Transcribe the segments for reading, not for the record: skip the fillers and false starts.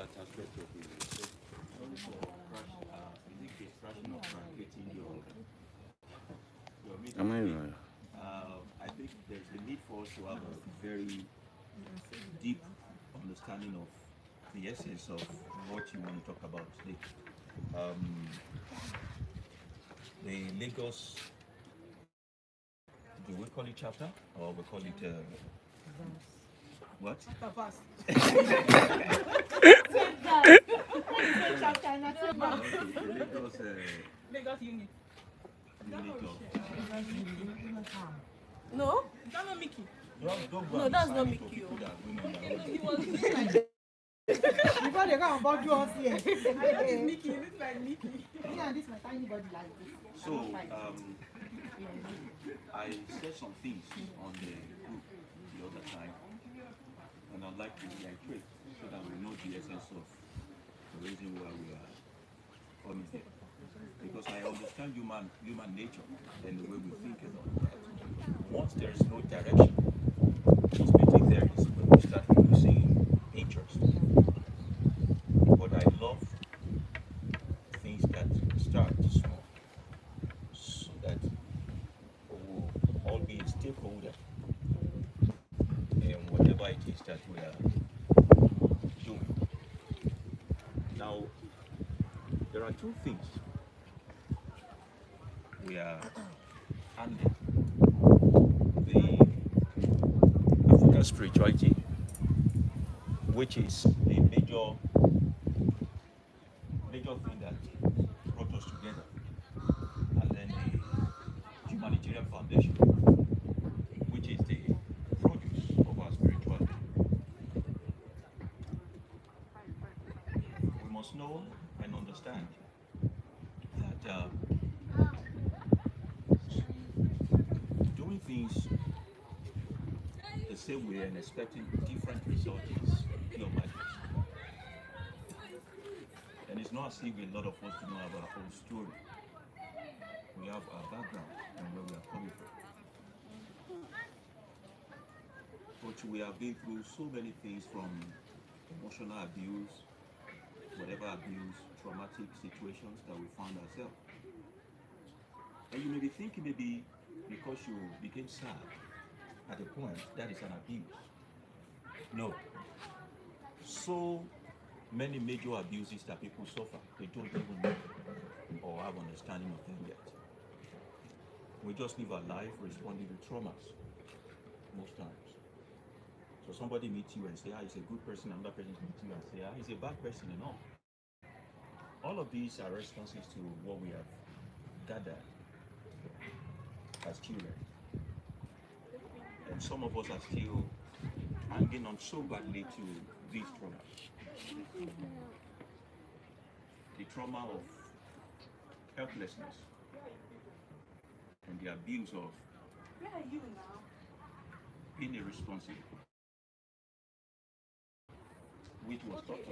that aspect of it. Sorry for in this case, crashing or truncating your meeting. I think there's a need for us to have a very deep understanding of the essence of what you want to talk about today. The Lagos, do we call it chapter or we call it what? Lagos unit. No, that's not Mickey. No, that's not Mickey. Before they go and bother us here. Mickey, it looks like Mickey. Yeah, this my tiny body like this. So, I said some things on the group the other time, and I'd like to reiterate so that we know the essence of the reason why we are coming here. Because I understand human nature and the way we think about that. Once there is no direction, suspecting there is when we start losing interest. But I love things that start small, so that we will all be a stakeholder in whatever it is that we are doing. Now, there are two things we are handling: the African spirituality, which is the major thing that brought us together, and then the humanitarian foundation, which is the produce of our spirituality. We must know and understand that doing things the same way and expecting different results is pure magic. And it's not as if a lot of us do not have our own story. We have our background and where we are coming from. But we have been through so many things, from emotional abuse, whatever abuse, traumatic situations that we found ourselves. And you may be thinking maybe because you became sad at a point, that is an abuse. No. So many major abuses that people suffer, they don't even know or have understanding of them yet. We just live our life responding to traumas most times. So somebody meets you and say, he's a good person, another person meets you and say, he's a bad person and all. All of these are responses to what we have gathered as children. And some of us are still hanging on so badly to these traumas. The trauma of helplessness and the abuse of being irresponsible, which was taught us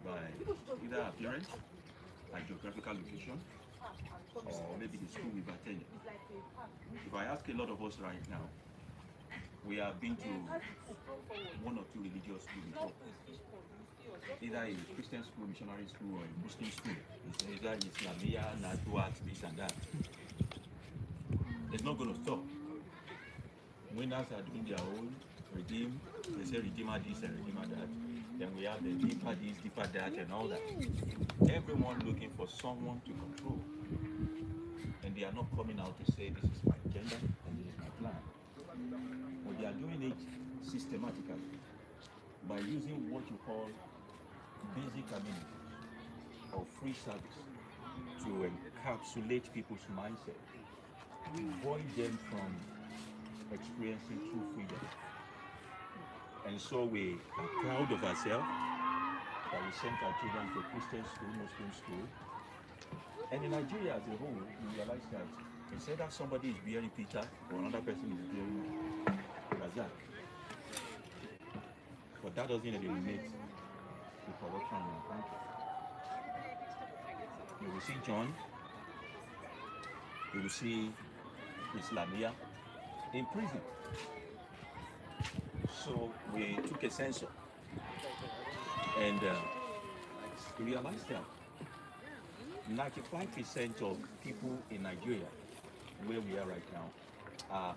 by either our parents, our geographical location, or maybe the school we've attended. If I ask a lot of us right now, we have been to one or two religious schools before. Either a Christian school, missionary school, or a Muslim school. It's either Islamia, Nadua, this and that. It's not going to stop. Winners are doing their own redeem. They say redeemer this and redeemer that. Then we have the deeper this, deeper that, and all that. Everyone looking for someone to control. And they are not coming out to say, this is my agenda and this is my plan. But they are doing it systematically by using what you call basic amenities or free service to encapsulate people's mindset, avoid them from experiencing true freedom. And so we are proud of ourselves that we sent our children to a Christian school, Muslim school. And in Nigeria as a whole, we realize that instead that somebody is bearing Peter or another person is bearing Razak. But that doesn't eliminate the corruption in our country. You will see John, you will see Islamia in prison. So we took a census and You realize that 95% of people in Nigeria, where we are right now, are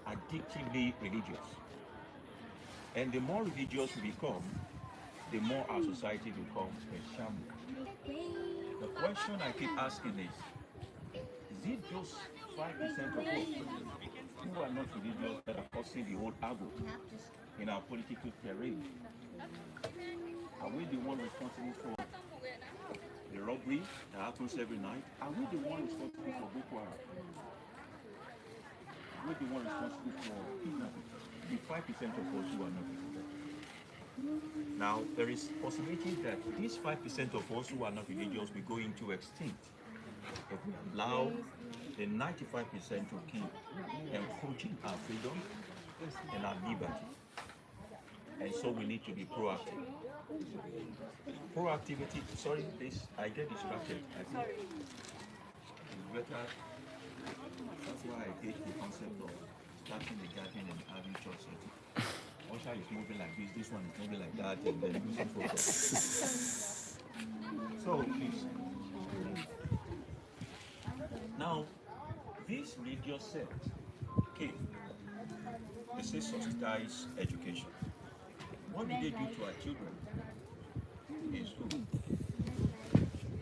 addictively religious. And the more religious we become, the more our society becomes a shambles. The question I keep asking is it those 5% of us who are not religious that are causing the whole havoc in our political terrain? Are we the one responsible for the robbery that happens every night? Are we the one responsible for Boko Haram? Are we the one responsible for kidnapping? The 5% of us who are not religious. Now, there is possibility that these 5% of us who are not religious will go into extinct if we allow the 95% to keep encroaching our freedom and our liberty. And so we need to be proactive. Proactivity, sorry, this, I get distracted. I think it's better. That's why I hate the concept of starting the garden and having church setting. Osha is moving like this one is moving like that, and then losing focus. So, please. Now, this religious sect came. They say subsidize education. What did they do to our children in school?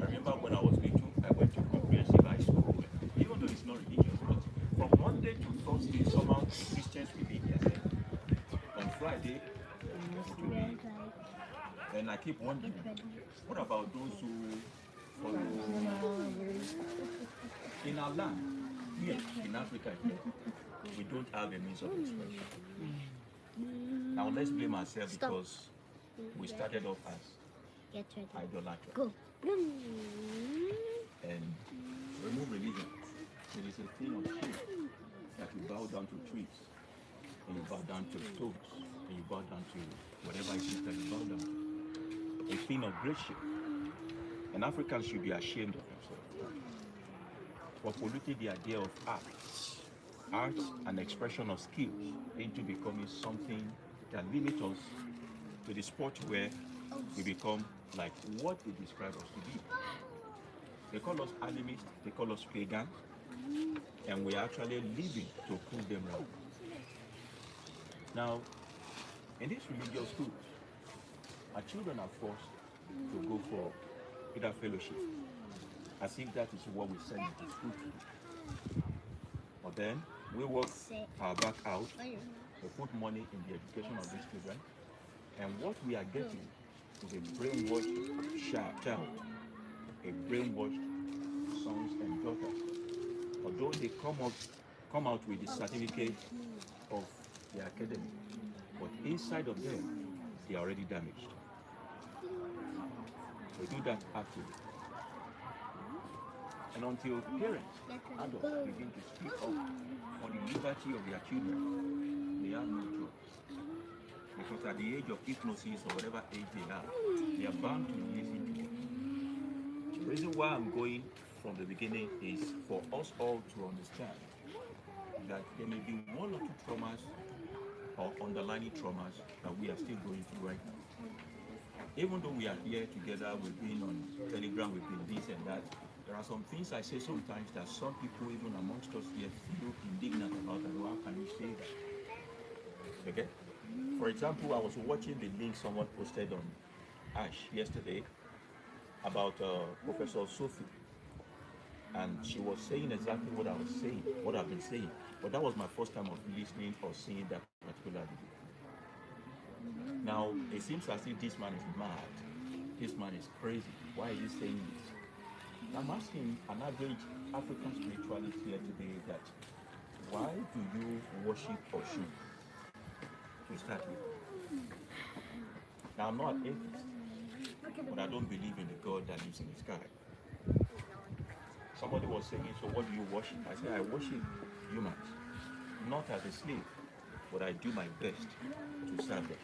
I remember when I was little, I went to comprehensive high school, even though it's not religious, but from Monday to Thursday, somehow Christians will be there. On Friday, to me, then I keep wondering, what about those who follow in our land, here in Africa, here, we don't have a means of expression. Now let's blame ourselves because we started off as idolatry. Go. And remove religion. It is a thing of shame that you bow down to trees, and you bow down to stones, and you bow down to whatever it is that you bow down to. A thing of great shame. And Africans should be ashamed of themselves for polluting the idea of art and expression of skills into becoming something that limits us to the spot where we become like what they describe us to be. They call us animists, they call us pagan, and we are actually living to prove them wrong. Now, in these religious schools, our children are forced to go for either fellowship, as if that is what we send them to school to. But then, we work our back out to put money in the education of these children, and what we are getting is a brainwashed child, a brainwashed sons and daughters. Although they come out with the certificate of their academy, but inside of them, they are already damaged. We do that actively. And until parents, adults, begin to speak up for the liberty of their children, they have no choice. Because at the age of hypnosis or whatever age they are bound to listen to it. The reason why I'm going from the beginning is for us all to understand that there may be one or two traumas or underlying traumas that we are still going through right now. Even though we are here together, we've been on Telegram, we've been this and that, there are some things I say sometimes that some people, even amongst us here, feel indignant about, and how can you say that? Okay? For example, I was watching the link someone posted on Ash yesterday about Professor Sophie, and she was saying exactly what I was saying, what I've been saying, but that was my first time of listening or seeing that particular video. Now, it seems as if this man is mad, this man is crazy, why is he saying this? I'm asking an average African spiritualist here today that why do you worship Oshun to start with? Now, I'm not an atheist, but I don't believe in the God that lives in the sky. Somebody was saying, so what do you worship? I said, I worship humans, not as a slave, but I do my best to serve them.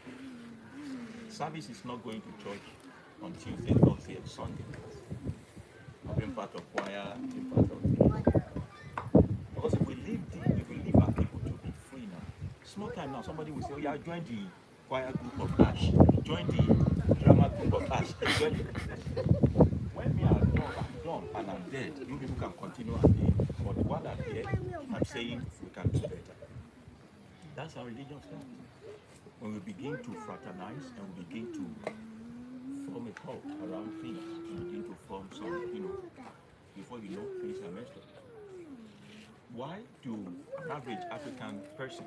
Service is not going to church on Tuesday, Thursday, and Sunday. I've been part of choir, been part of... Because if we leave our people to be free now, small time now, somebody will say, oh yeah, join the choir group of Ash, join the drama group when me are done and I'm dead, you people can continue and be. But while I'm here, I'm saying we can do better. That's how religion starts. When we begin to fraternize and we begin to form a cult around things, we begin to form some, before you know, things are messed up. Why do an average African person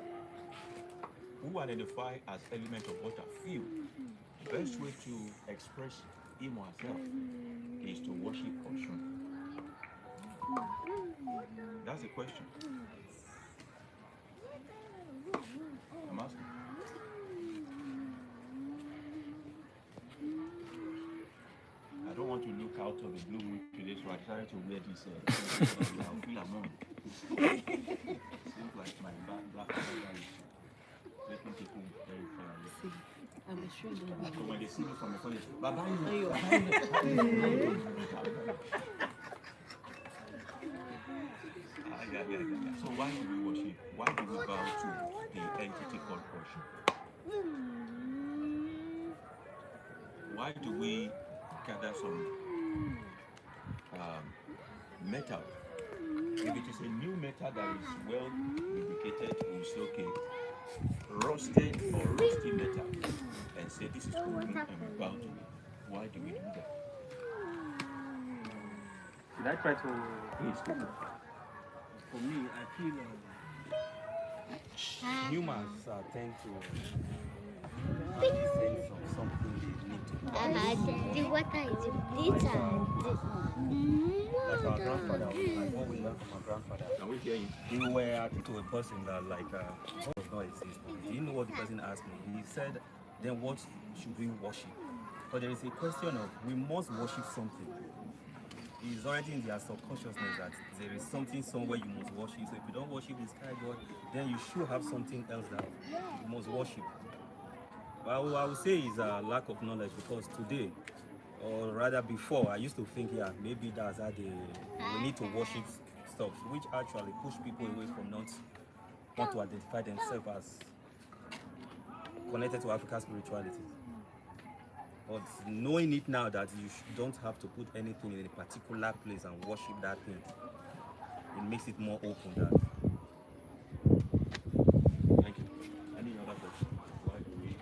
who identify as element of water feel the best way to express him or herself is to worship Oshun? That's the question. I'm asking. I don't want to look out of the blue moon today, so I decided to wear this. I'll feel alone. Seems like my black color is making people very far. I'm sure they will. So when they see me from the college, Baba, So why do we worship? Why do we bow to the entity called worship? Why do we gather some metal? If it is a new metal that is well lubricated, we'll say, okay, roasted or rusty metal, and say this is Ogun and we bow to it. Why do we do that? Should I try to? Please, For me, I feel humans tend to have this sense of something they need to do. The water is bitter. Like our grandfather, what we learned from our grandfather. can we hear you? We were talking to a person that God does not exist. Do you know what the person asked me? He said, then what should we worship? But there is a question of we must worship something. It's already in their subconsciousness that there is something somewhere you must worship. So if you don't worship the sky god, then you should have something else that you must worship. Well, I would say is a lack of knowledge, because today, or rather before, I used to think, yeah, maybe that's how we need to worship stuff, which actually push people away from not want to identify themselves as connected to African spirituality. But knowing it now that you don't have to put anything in a particular place and worship that thing, it makes it more open. That Thank you. Any other question? Why do we?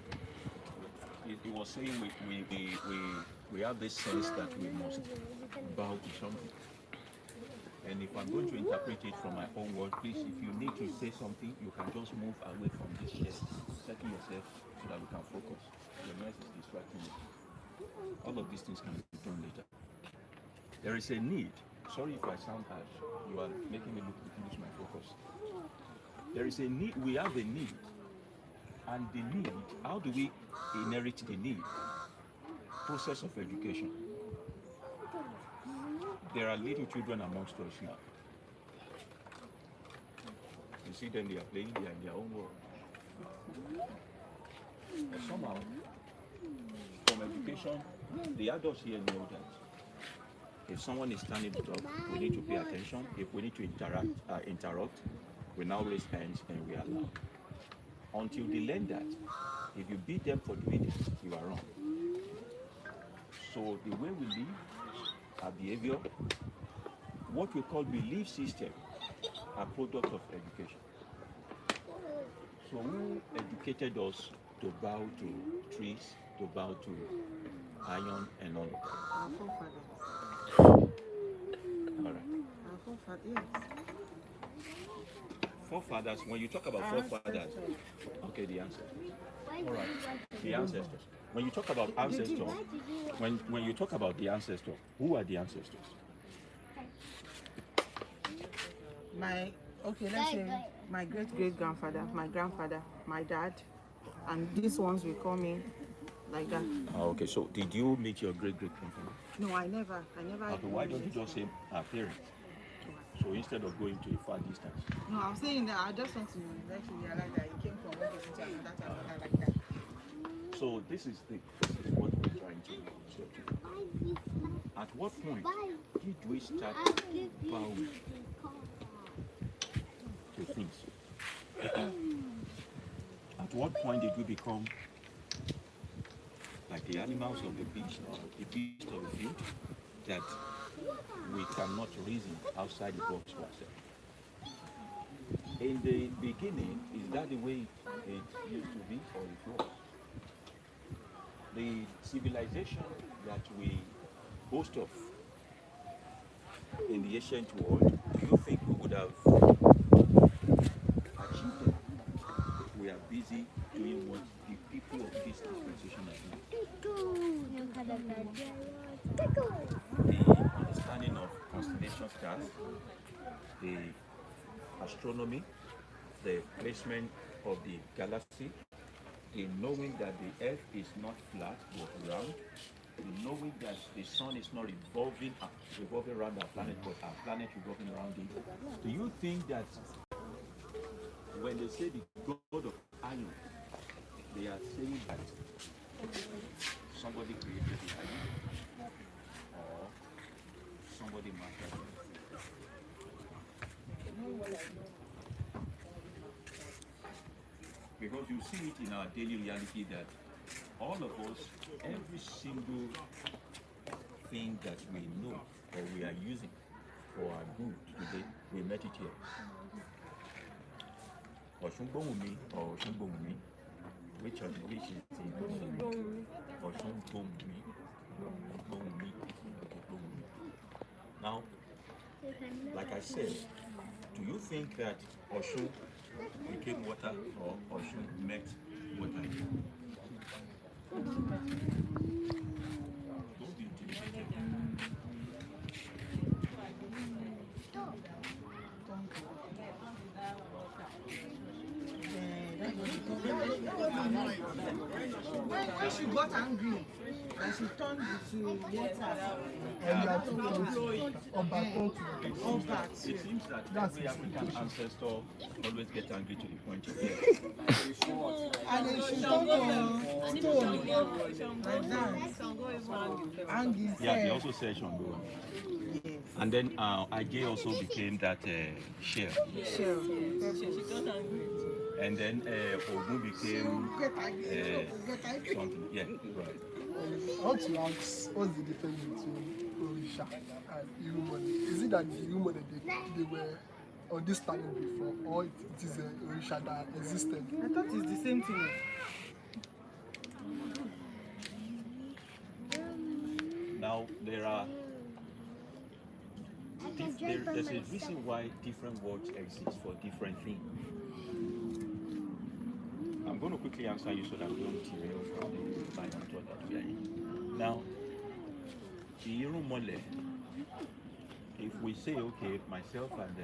He was saying we have this sense that we must bow to something. And if I'm going to interpret it from my own word, please, if you need to say something, you can just move away from this chair, settle yourself so that we can focus. Your noise is distracting you. All of these things can be done later. There is a need. Sorry if I sound harsh. You are making me lose my focus. There is a need. We have a need. And the need, how do we inherit the need? Process of education. There are little children amongst us now. You see them, they are playing, they are in their own world. But somehow, from education, the adults here know that if someone is standing up, we need to pay attention. If we need to interrupt, we now raise hands and we allow. Until they learn that, if you beat them for doing it, you are wrong. So the way we live, our behavior, what we call belief system, are products of education. So who educated us to bow to trees, to bow to iron and all of that? Our forefathers. All right. Our forefathers, yes. Forefathers, when you talk about forefathers, okay, the ancestors. All right, the ancestors. When you talk about ancestors, when you talk about the ancestors, who are the ancestors? Let's say my great-great-grandfather, my grandfather, my dad, and these ones will call me like that. Oh, okay, so did you meet your great-great-grandfather? No, I never. Okay, why don't you just say our parents? So instead of going to a far distance. No, I'm saying that I just want to let you realize that you came from one person to another like that. So this is what we're trying to say. At what point did we start bowing to things? At what point did we become like the the animals of the beast or the beast of the field that we cannot reason outside the box for ourselves. In the beginning, is that the way it used to be or it was? The civilization that we boast of in the ancient world, do you think we would have achieved them? We are busy doing what the people of this dispensation are doing. The understanding of constellation stars, the astronomy, the placement of the galaxy, in knowing that the earth is not flat but round, in knowing that the sun is not revolving around our planet but our planet revolving around it. Do you think that when they say the God of iron, they are saying that somebody created the iron or somebody mastered it? Because you see it in our daily reality that all of us, every single thing that we know or we are using for our good today, we met it here. Oshungbonwumi or Oshungbonwumi, which is the Oshungbonwumi. Now, like I said, do you think that Oshun became water or Oshun met water? Don't be intimidated. When she got angry, and she turned to water. It seems that every African ancestor always gets angry to the point of death. And then she turned to stone like that. Angry. Yeah, they also said Shango. And then Age also became that shell. And then Ogun became something. Yeah, right. I want to ask, what's the difference between Orisha and Irumone? Is it that the Irumone they were on this planet before, or it is a Orisha that existed? I thought it's the same thing. Now there's a reason why different words exist for different things. I'm going to quickly answer you so that we don't derail from the line of thought that we are in. Now, the Irumole, if we say, okay, myself and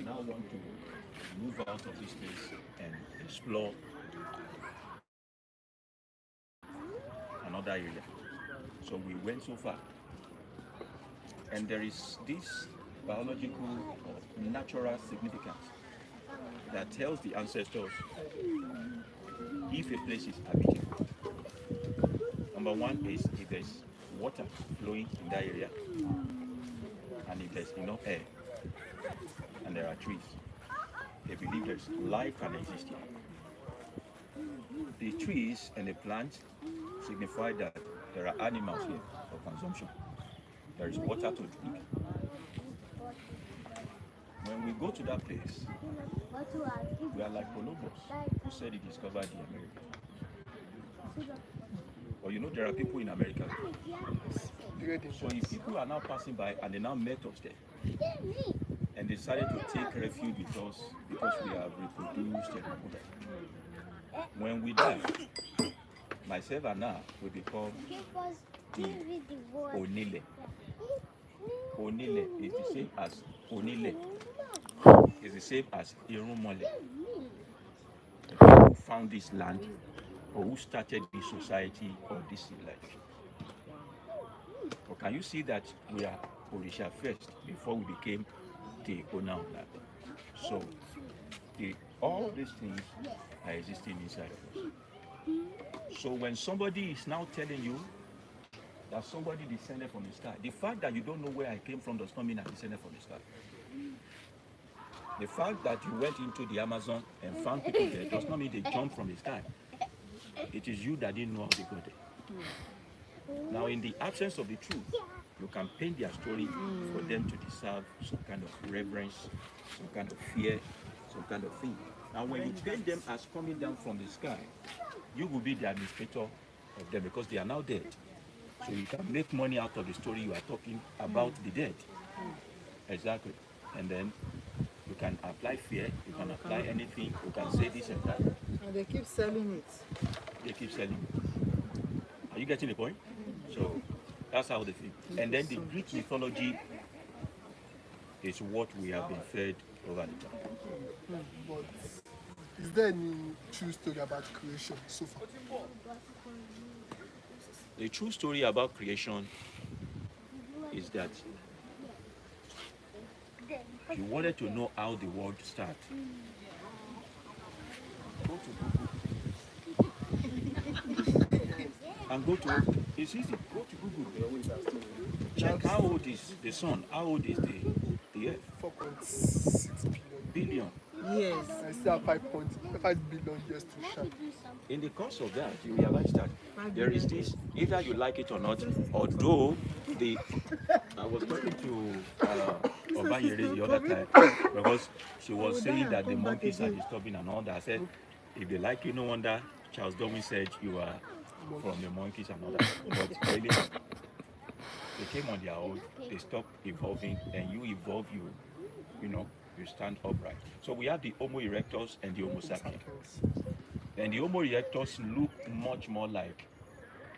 now want to move out of this place and explore another area. So we went so far. And there is this biological or natural significance that tells the ancestors if a place is habitable. Number one is if there's water flowing in that area and if there's enough air and there are trees. They believe there's life can exist here. The trees and the plants signify that there are animals here for consumption. There is water to drink. When we go to that place, we are like Columbus, who said he discovered the Americas. But you know there are people in America. So if people are now passing by and they now met us there, and decided to take refuge with us because we have reproduced and when we die, myself and I will become the Onile. Onile is the same as Onile. It's the same as Irumole. The people who found this land or who started this society or this civilization. But can you see that we are Orisha first before we became the owner of that? So all these things are existing inside of us. So when somebody is now telling you that somebody descended from the sky, the fact that you don't know where I came from does not mean I descended from the sky. The fact that you went into the Amazon and found people there does not mean they jumped from the sky. It is you that didn't know how they got there. Now, in the absence of the truth, you can paint their story for them to deserve some kind of reverence, some kind of fear, some kind of thing. Now, when you paint them as coming down from the sky, you will be the administrator of them because they are now dead. So you can make money out of the story you are talking about the dead. Exactly. And then you can apply fear, you can apply anything, you can say this and that. And they keep selling it. They keep selling it. Are you getting the point? So that's how they feel. And then the Greek mythology is what we have been fed over the time. But is there any true story about creation so far? The true story about creation is that you wanted to know how the world started. Go to Google. And go to, it's easy, go to Google. Check how old is the sun, how old is the earth. 4.6 Billion. Yes. I still have 5 billion years to shine. In the course of that, you realize that there is this, either you like it or not, although I was talking to Obayere the other time, because she was saying that the monkeys are disturbing and all that. I said, if they like you, no wonder Charles Darwin said you are from the monkeys and all that. But really, they came on their own, they stopped evolving, and you evolve, you stand upright. So we have the Homo erectus and the Homo sapiens. And the Homo erectus look much more like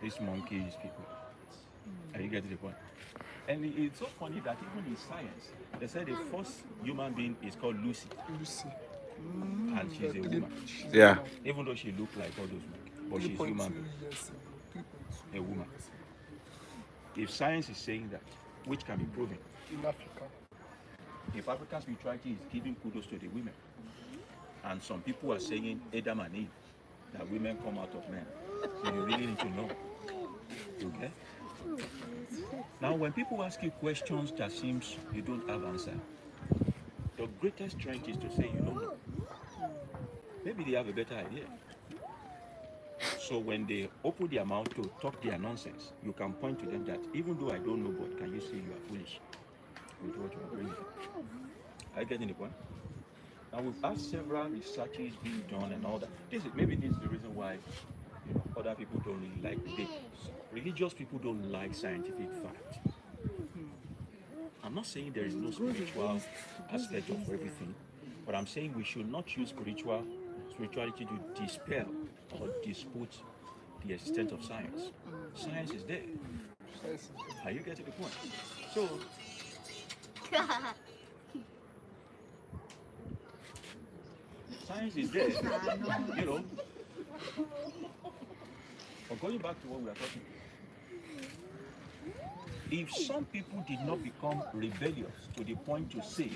these monkeys people. Are you getting the point? And it's so funny that even in science, they say the first human being is called Lucy. Lucy. And she's a woman. Yeah. Even though she looks like all those monkeys, but she's 3.2 human being, years ago. 3.2 a woman. years If science is saying that, which can be proven, ago. In Africa. if African spirituality is giving kudos to the women, and some people are saying Adam and Eve, that women come out of men, so you really need to know. Okay? Now, when people ask you questions that seems you don't have answer, the greatest strength is to say you don't know. Maybe they have a better idea. So when they open their mouth to talk their nonsense, you can point to them that even though I don't know, but can you see you are foolish with what you are bringing? Are you getting the point? Now we've had several researches being done and all that. Maybe this is the reason why other people don't really like debate. Religious people don't like scientific fact. I'm not saying there is no spiritual aspect of everything, but I'm saying we should not use spirituality to dispel or dispute the existence of science. Science is there. Are you getting the point? So, science is there, But going back to what we are talking, if some people did not become rebellious to the point to say,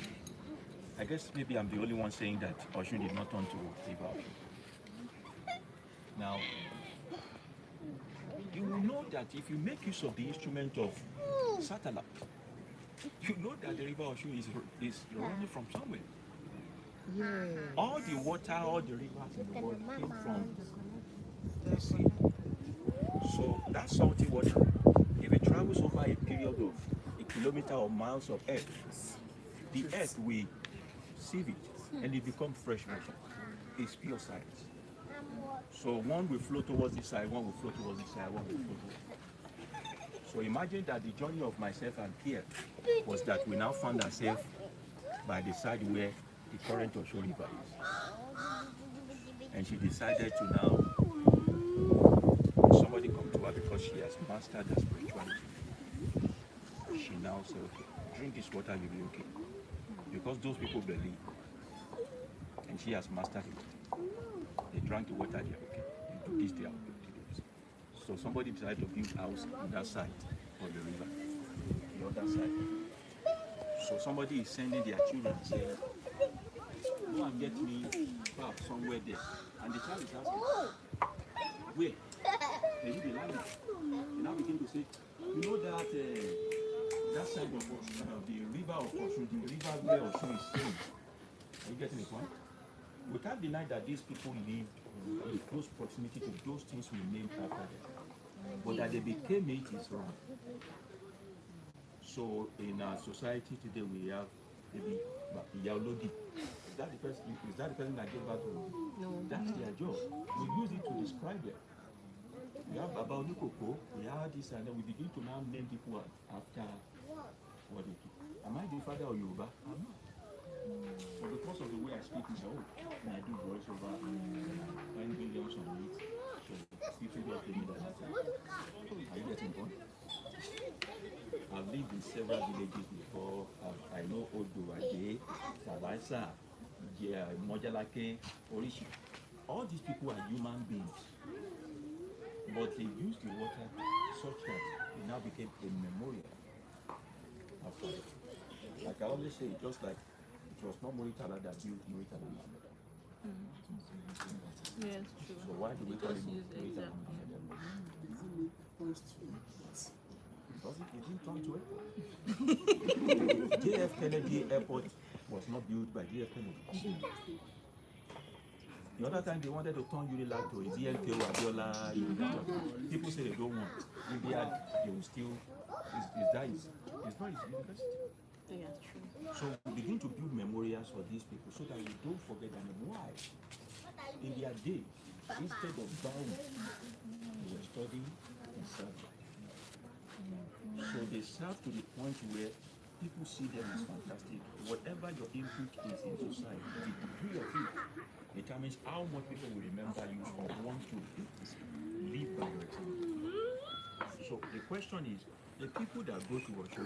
I guess maybe I'm the only one saying that Oshun did not turn to River Oshun. Now, you will know that if you make use of the instrument of satellite, you know that the River Oshun is running from somewhere. Yes. All the water, all the rivers in the world came from the sea. So that salty water, if it travels over a period of a kilometer or miles of earth, the earth will sieve it and it becomes fresh water. It's pure science. So one will flow towards this side, one will flow towards this side, one will flow towards. So imagine that the journey of myself and Pierre was that we now found ourselves by the side where the current of Show River is. And she decided to now, somebody come to her because she has mastered her spirituality. She now said, okay, drink this water, you'll be okay. Because those people believe. And she has mastered it. They drank the water, they're okay. They do this, they are okay. So somebody decided to build a house on that side of the river, the other side. So somebody is sending their children saying, go and get me back somewhere there. And the child is asking, where? They will be lying. They now begin to say, you know that that side of the river of Osun, the river where Osun is staying, Are you getting the point? We can't deny that these people lived in close proximity to those things we named after them. But that they became it is wrong. So in our society today we have maybe Yaolodi. Is that the person that gave birth to? No. That's their job. We use it to describe them. We have Baba Olukoko, we have this, and then we begin to now name people after what they do. Am I the father of Yoruba? I'm not. But because of the way I speak, I say, oh, I do voiceover, and millions on it. So people just give me that. Are you getting one? I've lived in several villages before. I know Odo, Ade, Sabasa, Mojalake, Orishi. All these people are human beings. But they used the water such that it now became a memorial after them. Like I always say, just like it was not Muritala that built Muritala Mohammed. Yes, true. So why do we call it Muritala Mohammed? Because it didn't turn to airport. JF Kennedy Airport was not built by JF Kennedy. The other time they wanted to turn Unilag to ENK or Abiola. People say they don't want. In the end, they will still. It's not his university. Yeah, true. So we begin to build memorials for these people so that we don't forget them. Why? In their day, instead of bowing, they were studying and serving. So they serve to the point where people see them as fantastic. Whatever your input is in society, the degree of it determines how much people will remember you or want to live by your example. So the question is, the people that go to Osho,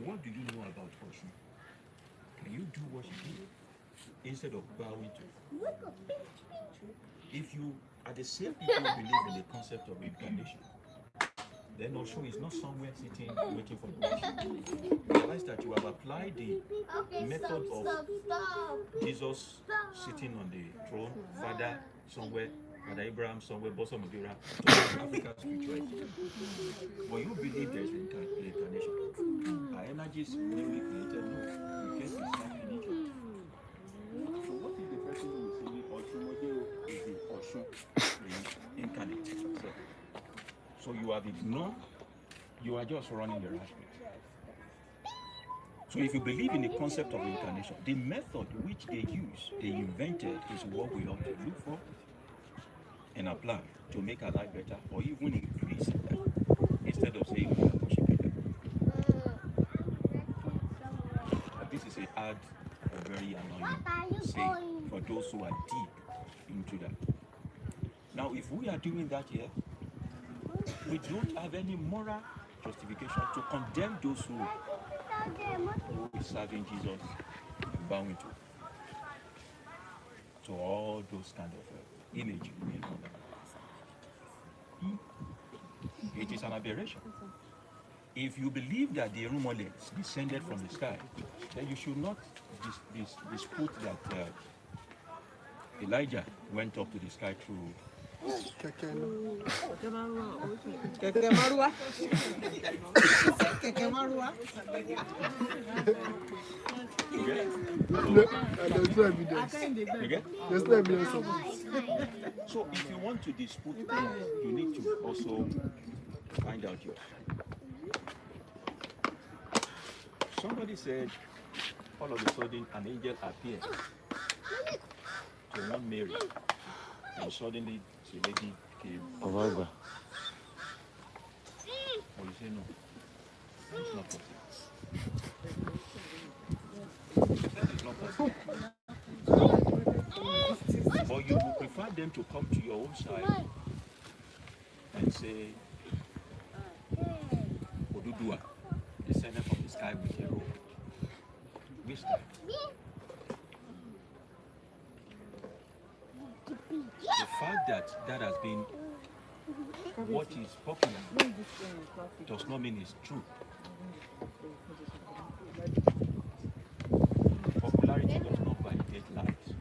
what do you know about Osho? Can you do what she did instead of bowing to? If you are the same people who believe in the concept of reincarnation, then Osho is not somewhere sitting waiting for you. Realize that you have applied the method of Jesus sitting on the throne, Father somewhere, Father Abraham somewhere, Bosom of Abraham, to African spirituality. But you believe there is reincarnation. Our energy is newly created, no. We get to start in nature. So what is the person who is saying Osho is the Osho incarnate? So you have ignored, you are just running the rat race. So if you believe in the concept of reincarnation, the method which they invented is what we ought to look for and apply to make our life better or even increase it instead of saying we are worshiping them. This is a hard and very annoying saying for those who are deep into that. Now if we are doing that here, we don't have any moral justification to condemn those who is serving Jesus and bowing to all those kind of images. It is an aberration. If you believe that the Rumolets descended from the sky, then you should not dispute that Elijah went up to the sky through Keke Marua. Keke Marua. There's no evidence. There's no evidence of it. So if you want to dispute that, you need to also find out yours. Somebody said all of a sudden an angel appeared to one Mary, and suddenly the lady came. Or you say no, it's not possible. It's not possible. But you would prefer them to come to your own side and say, Odudua, descended from the sky with a robe. Which sky? The fact that that has been what is popular does not mean it's true. Popularity does not validate lies.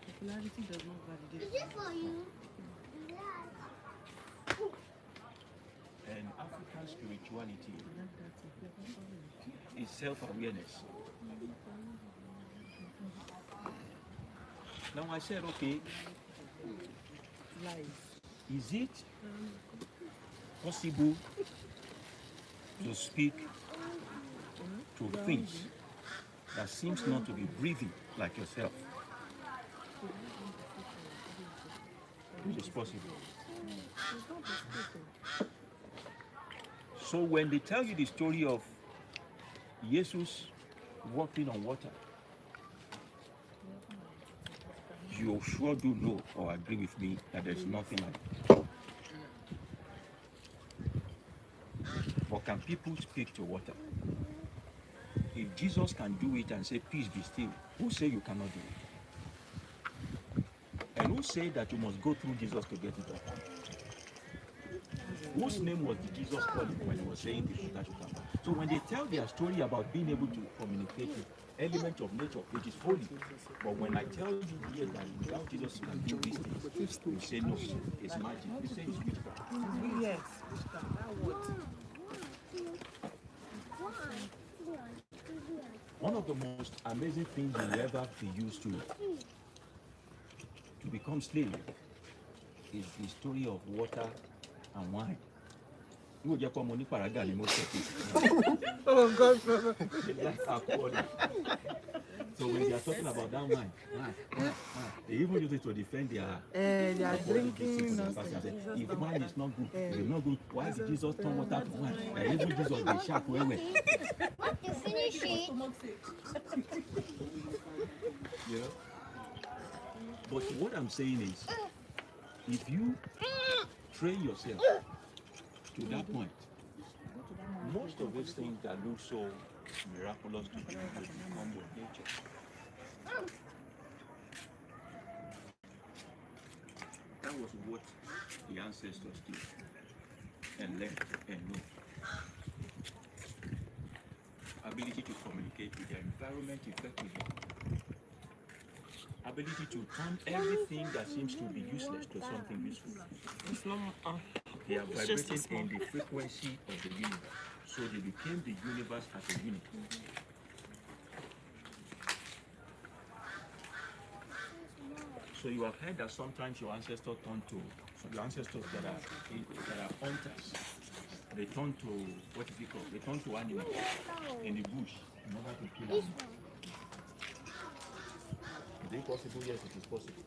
Popularity does not validate. Is it for you? And African spirituality is self-awareness. Now I said, okay, is it possible to speak to things that seems not to be breathing like yourself? It is possible. So when they tell you the story of Jesus walking on water, you sure do know or agree with me that there's nothing like it. But can people speak to water? If Jesus can do it and say, peace be still, who say you cannot do it? And who say that you must go through Jesus to get it done? Whose name was Jesus calling when he was saying the water should come back? So when they tell their story about being able to communicate with elements of nature, which is holy, but when I tell you here that without Jesus you can do these things, you say no, it's magic. You say it's witchcraft. Yes. One of the most amazing things you will ever be used to become slave is the story of water and wine. You just come on paraga ni most of it. Oh God. So when they are talking about that wine, they even use it to defend their They are drinking. if wine is not good, it is not good. Why did Jesus turn water to wine? And even Jesus the shark well. What you finish it? Yeah. But what I'm saying is, if you train yourself to that point, most of these things that look so miraculous to you will become your nature. That was what the ancestors did and learned and knew. Ability to communicate with their environment effectively. Ability to turn everything that seems to be useless to something useful. They are vibrating in the frequency of the universe. So they became the universe as a unit. So you have heard that sometimes your ancestors turn to, your ancestors that are hunters, they turn to, what is it called? They turn to animals in the bush in order to kill them. Is it possible? Yes, it is possible.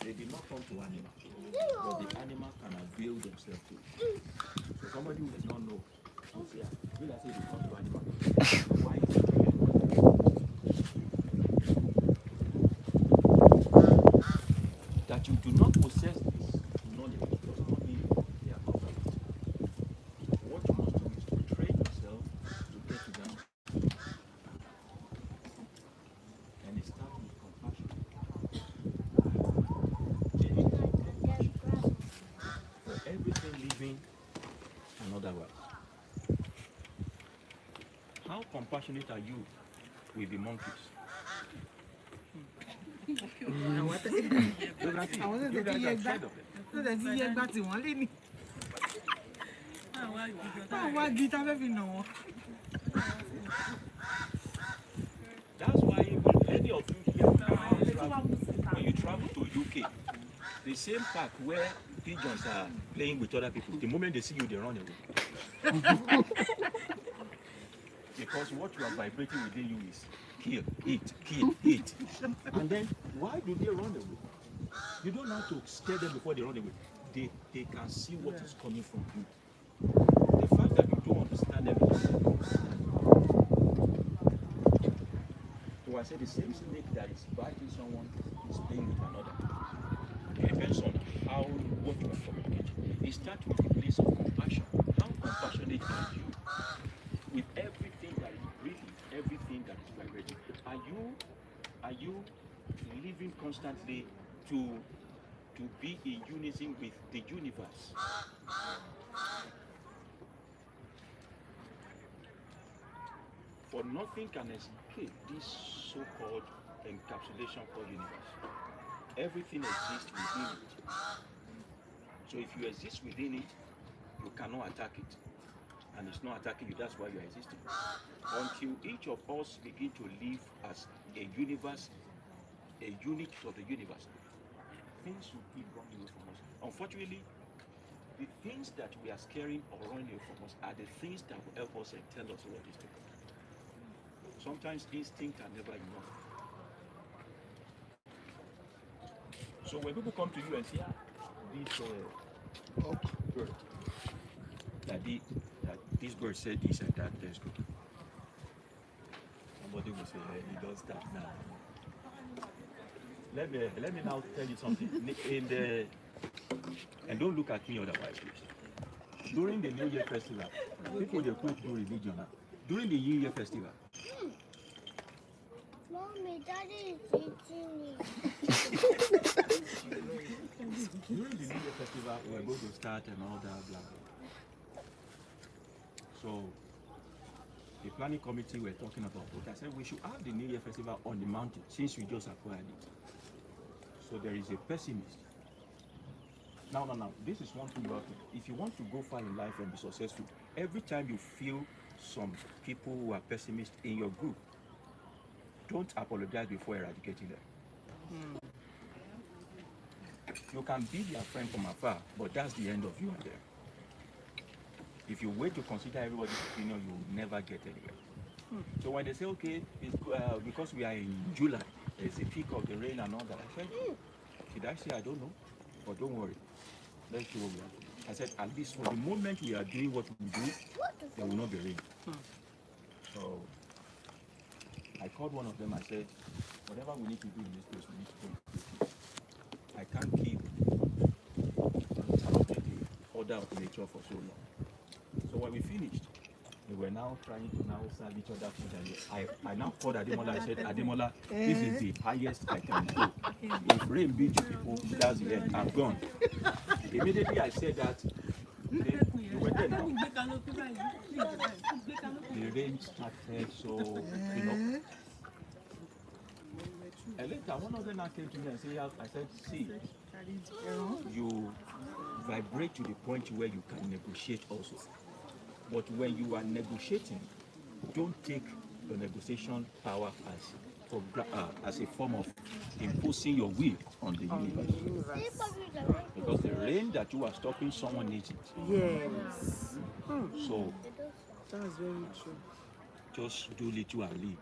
They did not turn to animals, but the animal can avail themselves to it. So somebody who does not know, will say, will I say they turn to animals? Why is it that you do not possess this knowledge does not mean they are perfect. What you must do is to train yourself to get to that. And it starts with compassion. For everything living and otherwise. How compassionate are you with the monkeys? Àwọn tẹ́ ti yẹ gbá tí wọ́n lé ní. Báwo wá di tá fẹ́ fi nà wọ́n? That's why when any of you here when you travel to UK, the same park where pigeons are playing with other people, the moment they see you, they run away. Because what you are vibrating within you is kill, eat, kill, eat. And then why do they run away? You don't have to scare them before they run away. They can see what is coming from you. The fact that you don't understand them is so I say the same snake that is biting someone is playing with another. It depends on how what you are communicating. It starts with a place of compassion. How compassionate are you with everything that is breathing, everything that is vibrating? Are you living constantly to be in unison with the universe? For nothing can escape this so-called encapsulation called universe. Everything exists within it. So if you exist within it, you cannot attack it. and it's not attacking you. That's why you are existing. Until each of us begin to live as a universe, a unit of the universe, things will keep running away from us. Unfortunately, the things that we are scaring or running away from us are the things that will help us and tell us what is to come. Sometimes instinct are never enough. So when people come to you and say, this bird, that this bird said this and that, let's go. Somebody will say, hey, he does that now. Let me now tell you something. And don't look at me otherwise, please. During the New Year festival, people they quote do religion. During the New Year festival, Mommy, Daddy is eating me. during the New Year festival, we are going to start and all that, blah, blah. So, the planning committee were talking about it. I said we should have the New Year festival on the mountain since we just acquired it. So there is a pessimist. Now, this is one thing you have to do. If you want to go far in life and be successful, every time you feel some people who are pessimists in your group, don't apologize before eradicating them. You can be their friend from afar, but that's the end of you and them. If you wait to consider everybody's opinion, you will never get anywhere. So when they say, okay, it's, because we are in July, there's a peak of the rain and all that, I said, did I say I don't know? But don't worry, let's do what we are doing. I said, at least for the moment we are doing what we do, there will not be rain. So I called one of them, I said, whatever we need to do in this place, we need to do it. I can't keep interrupting the order of nature for so long. So when we finished, we were now trying to now serve each other food. And I now called Ademola. I said, Ademola, this is the highest I can go. If rain beats you people, that's the end. I'm gone. Immediately I said that, they were there now. The rain started, so, you know. And later, one of them now came to me and said, I said, see, you vibrate to the point where you can negotiate also. But when you are negotiating, don't take the negotiation power as a form of imposing your will on the universe. Because the rain that you are stopping, someone needs it. Yes. So That's very true. just do little and leave.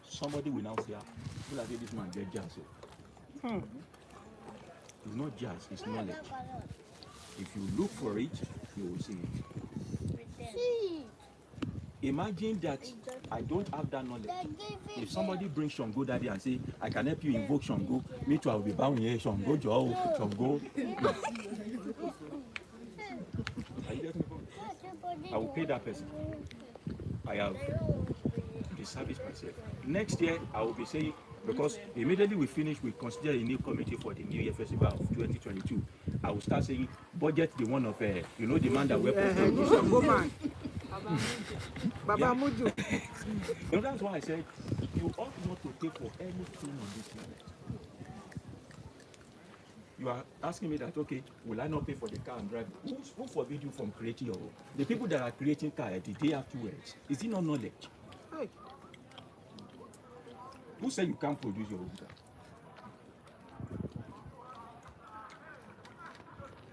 Somebody will now say, "Who like this man get jazz?" It's not jazz, it's knowledge. If you look for it, you will see it. Imagine that I don't have that knowledge. If somebody brings Shango Daddy and say, I can help you invoke Shango, me too, I will be bowing here, Shango, Joe, Shango. I will pay that person. I have the service myself. Next year, I will be saying, because immediately we finish, we consider a new committee for the New Year Festival of 2022. I will start saying, budget the one of, the man that we're Baba Muju. You know, that's why I said, you ought not to pay for anything on this planet. You are asking me that, okay, will I not pay for the car and drive? Who forbid you from creating your own? The people that are creating car the day afterwards, is it not knowledge? Hey. Who said you can't produce your own car?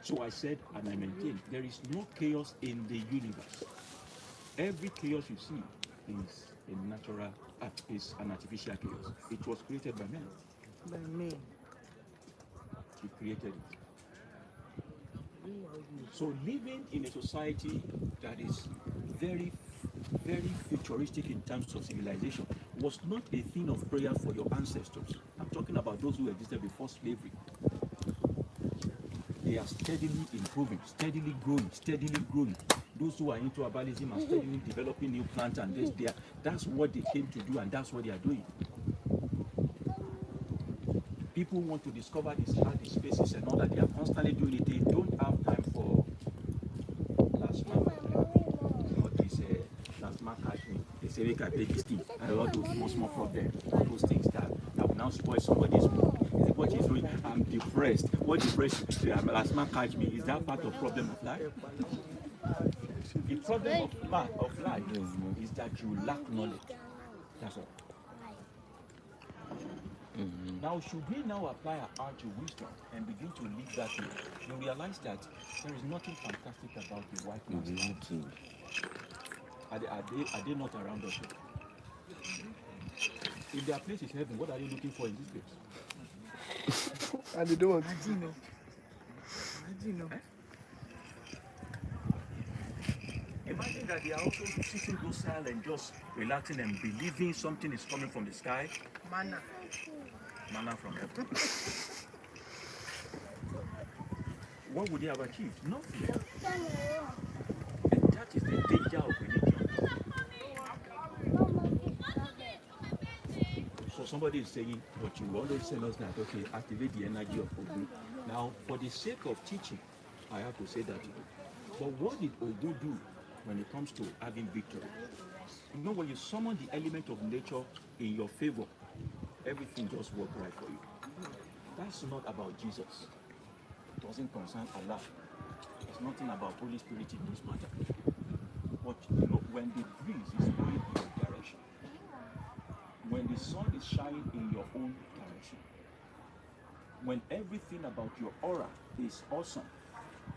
So I said, and I maintain, there is no chaos in the universe. Every chaos you see is a natural act, is an artificial chaos. It was created by man. By me. He created it. So living in a society that is very, very futuristic in terms of civilization was not a thing of prayer for your ancestors. I'm talking about those who existed before slavery. They are steadily improving, steadily growing, steadily growing. Those who are into herbalism are steadily developing new plants, and that's what they came to do, and that's what they are doing. People want to discover these spaces and all that. They are constantly doing it. They don't have time for plasma. Not this plasma catching. They say we can take this thing and all those small problems, all those things that will now now spoil somebody's mood. Is it what she's doing? I'm depressed. What depression? Last man catch me. Is that part of problem of life? The problem of life is that you lack knowledge. That's all. Now, should we now apply our art to wisdom and begin to live that way, you realize that there is nothing fantastic about the white man's life. Are they not around us? If their place is heaven, what are you looking for in this place? And they don't want to. Imagine that they are also sitting docile and just relaxing and believing something is coming from the sky. Manna from heaven. What would they have achieved? Nothing. And that is the danger of religion. So somebody is saying, but you always tell us that, okay, activate the energy of Ogun. Now, for the sake of teaching, I have to say that to you. But what did Ogun do when it comes to having victory? You know, when you summon the element of nature in your favor, everything just works right for you. That's not about Jesus. It doesn't concern Allah. It's nothing about Holy Spirit in this matter. But you know, when the breeze is blowing in your direction, when the sun is shining in your own direction, when everything about your aura is awesome,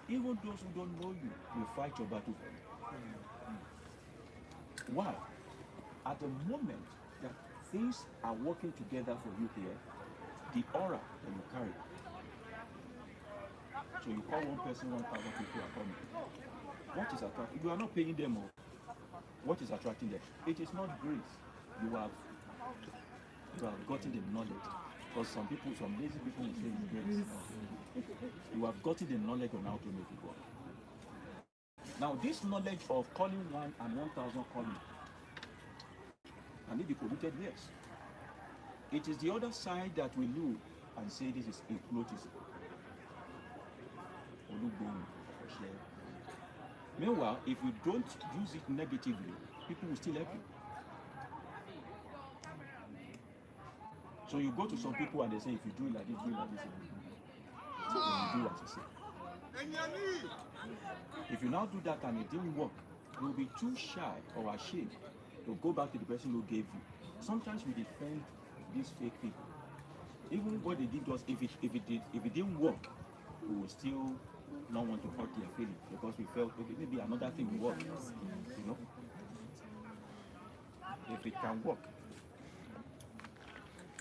even those who don't know you will fight your battle for you. Why? At the moment that things are working together for you here, the aura that you carry. So you call one person, 1,000 people are coming. What is attracting? You are not paying them more. What is attracting them? It is not grace. You have gotten the knowledge. Because some lazy people will say it's grace. You have gotten the knowledge on how to make it work. Now this knowledge of calling 1 and 1,000 calling, can it be polluted? Yes. It is the other side that we look and say this is hypnotism. Meanwhile, if you don't use it negatively, people will still help you. So you go to some people and they say, if you do it like this, do it like this. So you do as I say. If you now do that and it didn't work, you will be too shy or ashamed to go back to the person who gave you. Sometimes we defend these fake people. Even what they did was, if it didn't work, we will still not want to hurt their feelings because we felt, okay, maybe another thing will work. You know, if it can work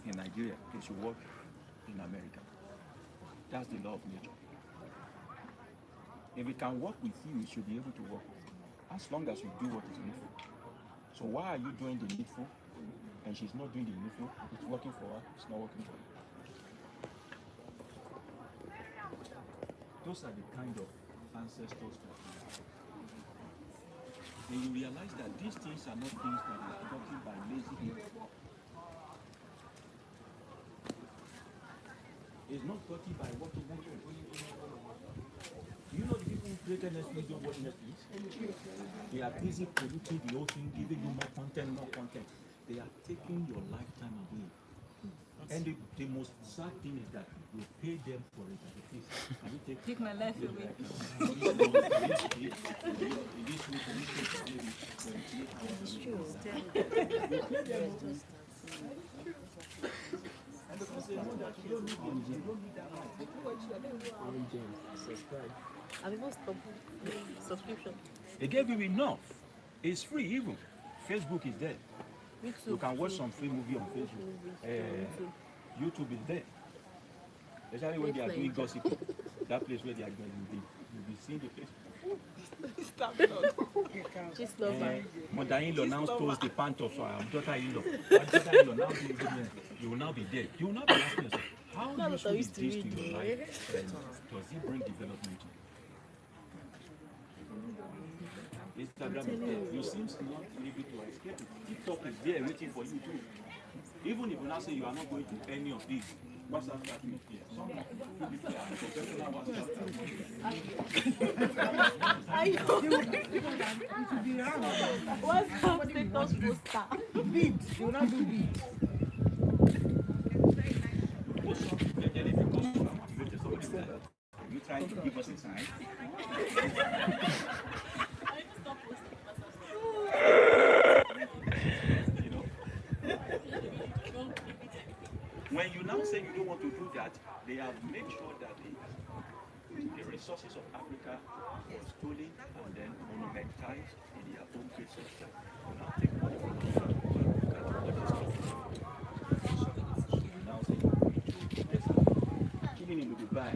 in Nigeria, it should work in America. That's the law of nature. If it can work with you, it should be able to work with you, as long as you do what is needful. So why are you doing the needful and she's not doing the needful? It's working for her, it's not working for you. Those are the kind of ancestors that we have. Then you realize that these things are not things that are gotten by lazy people. It's not gotten by watching Netflix. You know the people who created Netflix don't watch Netflix? They are busy polluting the whole thing, giving you more content. They are taking your lifetime away. And the most sad thing is that you pay them for it. Can you take my life away. It's true. And because they know that you don't need them, you don't need that much. Subscribe. And even stop subscription. They gave you enough. It's free even. Facebook is there. You can watch some free movie on Facebook. YouTube is there. Especially when they are doing gossip. That place where they are going, you'll be seeing the place. Just love her. Mother-in-law now stole the pant of daughter-in-law. Daughter-in-law now you will now be dead. You will now be asking yourself, how useful is this to your life? And does it bring development to you? Instagram is there. You seem not able to escape it. TikTok is there waiting for you too. Even if you now say you are not going to any of these, WhatsApp chat is here. Some of you are professional WhatsApp chat. I know. What's up, status poster? Beat. You will not do beat. trying to give us a sign. You know, when you now say you don't want to do that, they have made sure that the resources of Africa were stolen and then monumentalized in their own great system. You now take money from us. Now say you're going to desert. Killing in Dubai.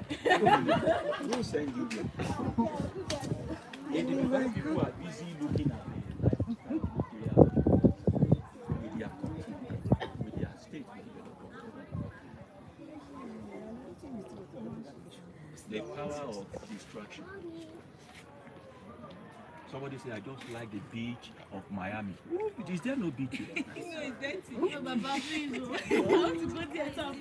Who send you there? In the Dubai, people are busy looking at the lifestyle with their country, with their state, with the power of distraction. Somebody say, I just like the beach of Miami. Ooh, is there no beach here? No, it's dirty. No, Baba, please. I want to go there. So I'm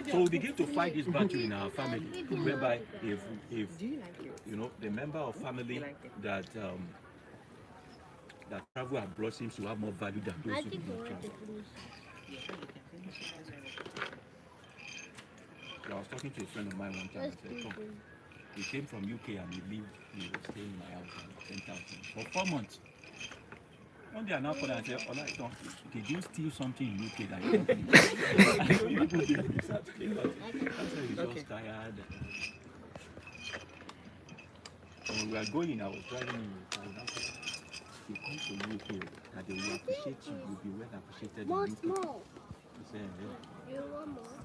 So we begin to fight this battle in our family, whereby if you know the member of family that that travel abroad seems to have more value than those who do not travel. So I was talking to a friend of mine one time and said, "Come, he came from UK and he was staying in my house and 10,000 for 4 months." One day I now called and said, "Ola, did you steal something in UK that you don't need?" I know you put the research thing, but I said he's just tired. So when we were going, I was driving in the car and I said, "You come to UK and they will appreciate you, you'll be well appreciated in UK." He said, "Yeah." You want more?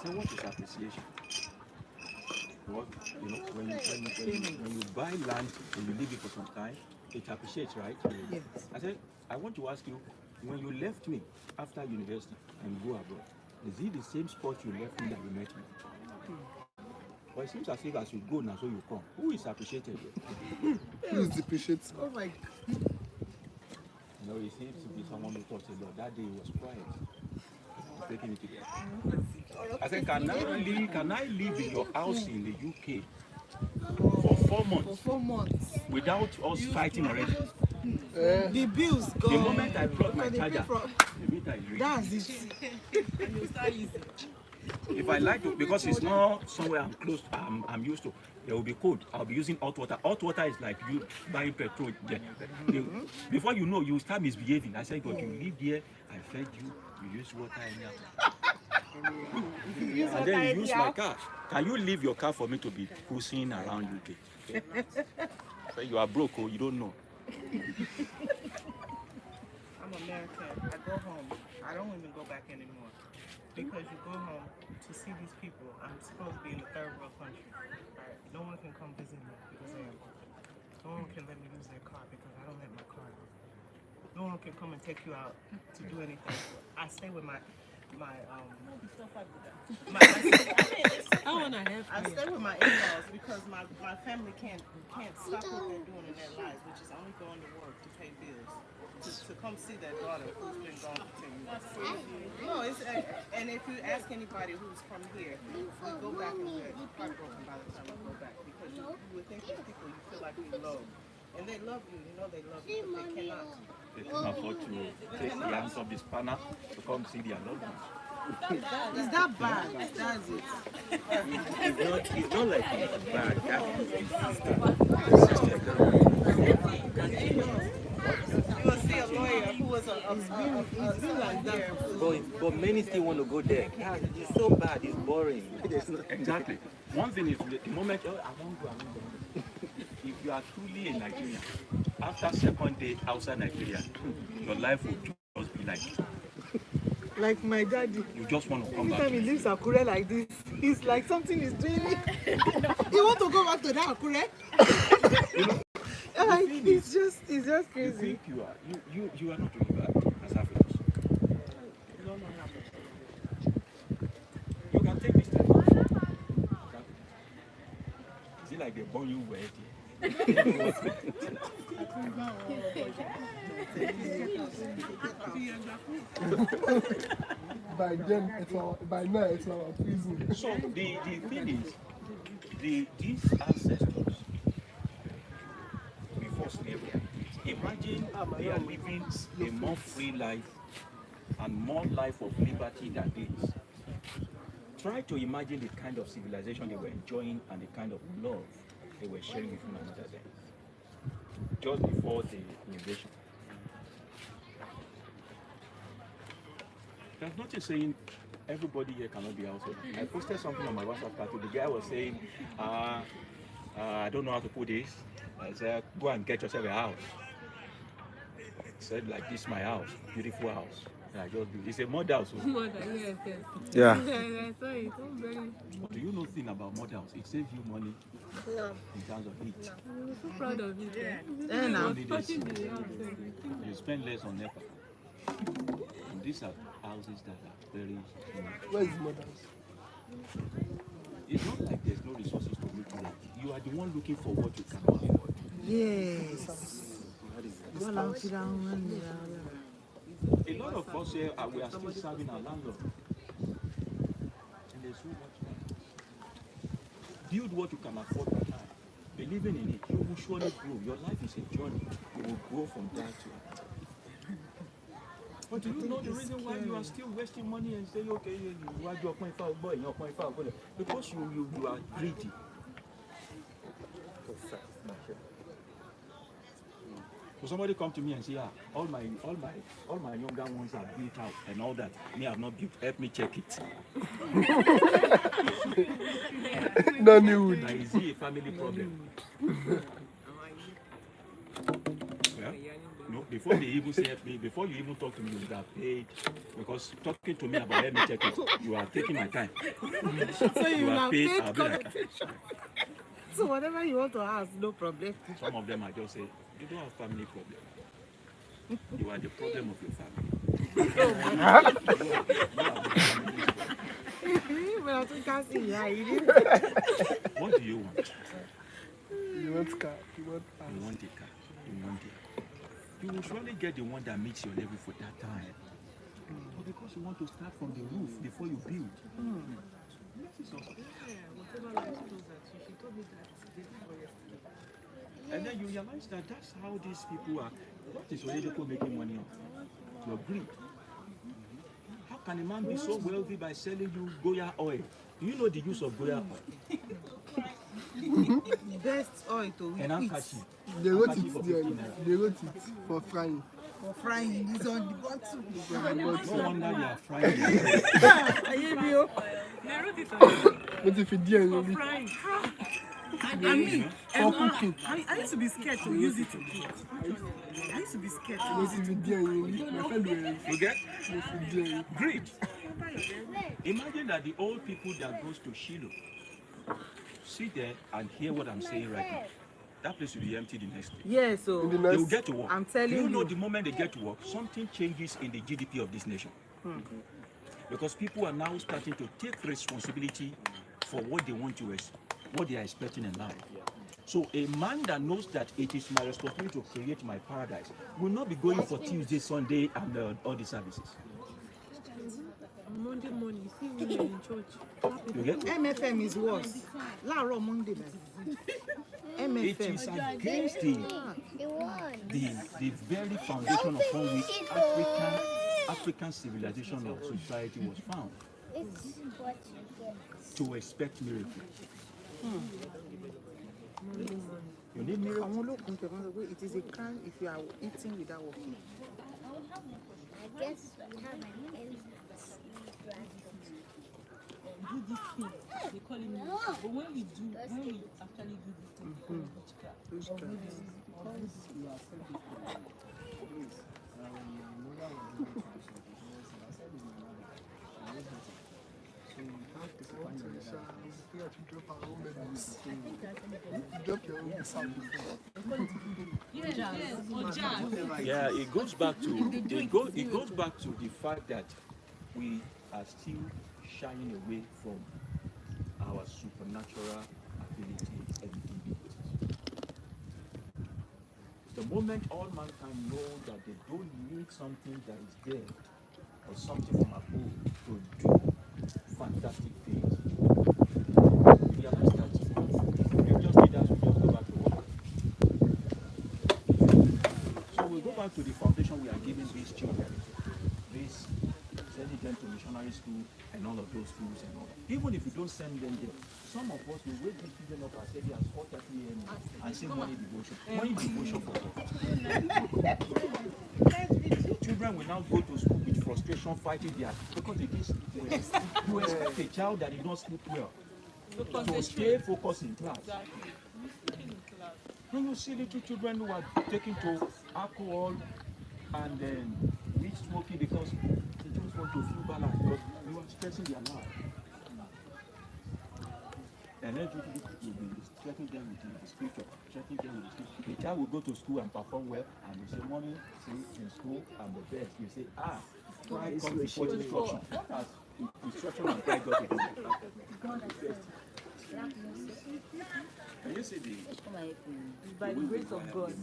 So what is appreciation? What, you know, when you buy land and you leave it for some time, it appreciates, right? Yes. I said, I want to ask you, when you left me after university and you go abroad, is it the same spot you left me that you met me? But it seems as if as you go now, so you come. Who is appreciated here? Who is depreciated? Oh my God. No, it seems to be someone who talks a lot. That day he was quiet. He's taking it together. I said, can I live in your house in the UK for 4 months? For 4 months. Without us fighting already? The bills go. The moment I plug my They pay charger, for- the meter is reading. That's it. And you start using. If I like to, because it's not somewhere I'm close, I'm used to, there will be code. I'll be using hot water. Hot water is like you buying petrol. Before you know, you start misbehaving. I said, but you live here, I fed you, you use water anyhow. And then you use my car. Can you leave your car for me to be cruising around UK? So you are broke, oh, you don't know. I'm American. I go home. I don't even go back anymore. Because you go home to see these people. I'm supposed to be in a third world country. Right? No one can come visit me because I am. No one can let me use their car because I don't have my car. No one can come and take you out to do anything. I stay with my I stay with my in-laws because my family can't stop what they're doing in their lives, which is only going to work to pay bills, to come see their daughter who's been gone for 10 years. No, it's and if you ask anybody who's from here, we go back and we're heartbroken by the time we go back because you would think these people you feel like you love, and they love you, you know they love you, but they cannot. They can afford to take the hands of the spanner to come see their loved ones. Is that bad? That's it. It's not like it's bad. You will see a lawyer who was it's been like that. But many still want to go there. Yeah, it's so bad, it's boring. Exactly. One thing is the moment I won't go. If you are truly a Nigerian, after second day outside Nigeria, your life will just be like my daddy. you just want to come Every back. time he leaves Akure like this, it's like something is doing it. He want to go back to that Akure. Like, it's just You crazy. think you are not doing bad as Africans. You can take this time. Is it like they born you wet? By now it's our prison. So the thing is, these ancestors before slavery, imagine they are living a more free life and more life of liberty than this. Try to imagine the kind of civilization they were enjoying and the kind of love they were sharing with one another then, just before the invasion. There's nothing saying everybody here cannot be household. I posted something on my WhatsApp party. The guy was saying, I don't know how to put this. I said, go and get yourself a house. He said, like, this is my house, beautiful house. And I just do. It's a mud house. Mother, yes, yes. Yeah. I saw it. Oh, very. Do you know thing about mud house? It saves you money No. in terms of heat. I'm so proud of it. Yeah. I now. was touching the house. You spend less on NEPA. And these are houses that are very, Where is mothers? it's not like there's no resources to meet you. You are the one looking for what you can afford. Yes. A lot of us here, we are still serving our landlord. And there's so much money. Build what you can afford per time. Believing in it, you will surely grow. Your life is a journey. You will grow from that to that. But do you know the reason why you are still wasting money and saying, okay, you are your point five boy, your point five boy? Because you are greedy. So somebody come to me and say, all my younger ones are built out and all that. Me, I've not built. Help me check it. No new. Now, is it a family problem? Yeah? No, before they even say help me, before you even talk to me, you would have paid. Because talking to me about help me check it, you are taking my time. So you are have paid, paid I'll be like, connotation. So whatever you want to ask, no problem. some of them I just say, you don't have family problem. You are the problem of your family. Well, I can't see. Yeah, you didn't. What do you want? You want car? You want You house? want a car. You want it. You will surely get the one that meets your level for that time. But because you want to start from the roof before you build. This is awesome. Whatever life throws at you, she told me that day before yesterday. And then you realize that that's how these people are. What is Oyedeko making money on? Your greed. How can a man be so wealthy by selling you Goya oil? Do you know the use of Goya oil? Best oil to And eat Akashi. They wrote Akashi it for there. 15 naira. They wrote it for frying. for frying. It's on the bottom. No wonder you are frying. I hear you. They wrote it on But if you didn't, for really frying. I mean, for cooking. I used to be scared to use it to cook. I used to be scared to But use if you didn't, really, my friend will. You get? If you didn't, Greed. Imagine that the old people that goes to Shiloh sit there and hear what I'm saying right now. That place will be empty the next day. Yeah, so in the They will next, get to work. I'm telling Do you know you. the moment they get to work, something changes in the GDP of this nation. Because people are now starting to take responsibility for what they want to, what they are expecting in life. So a man that knows that it is my responsibility to create my paradise will not be going for Tuesday, Sunday, and all the services. On Monday morning, you see women in church. You get? MFM is worse. Láàárọ̀ Monday, man. It MFM. is against The one. the very foundation upon which African civilization of society was found. It's what you get. To expect miracles. You need miracles. Àwọn olókùn tẹ̀ wọ́n sọ pé it is a crime if you are eating without working. I guess we have an instance. Do this thing. They call it miracle. But when we actually do this thing, we call it witchcraft. drop your own sound. Yeah, it goes back to it goes back to the fact that we are still shying away from our supernatural ability and abilities. The moment all mankind know that they don't need something that is there or something from above to do fantastic things, realize that you just need us to just go back to work. So we go back to the foundation we are giving these children. this, sending them to missionary school and all of those schools and all that. Even if you don't send them there, some of us will wake these children up as early as 4:30 a.m. and say morning devotion. Morning devotion for what? Children will now go to school with frustration, fighting their because it is you expect a child that did not sleep well to stay focused in class. When you see little children who are taken to alcohol and then weed smoking because they just want to feel balanced because they were stressing their life. And then people will be threatening them with the scripture, threatening them with the scripture. The child will go to school and perform well, and you say, Mommy, see, in school, I'm the best. You say, pride comes before destruction. What has destruction and pride got to do with that? Can you see the By the grace of God.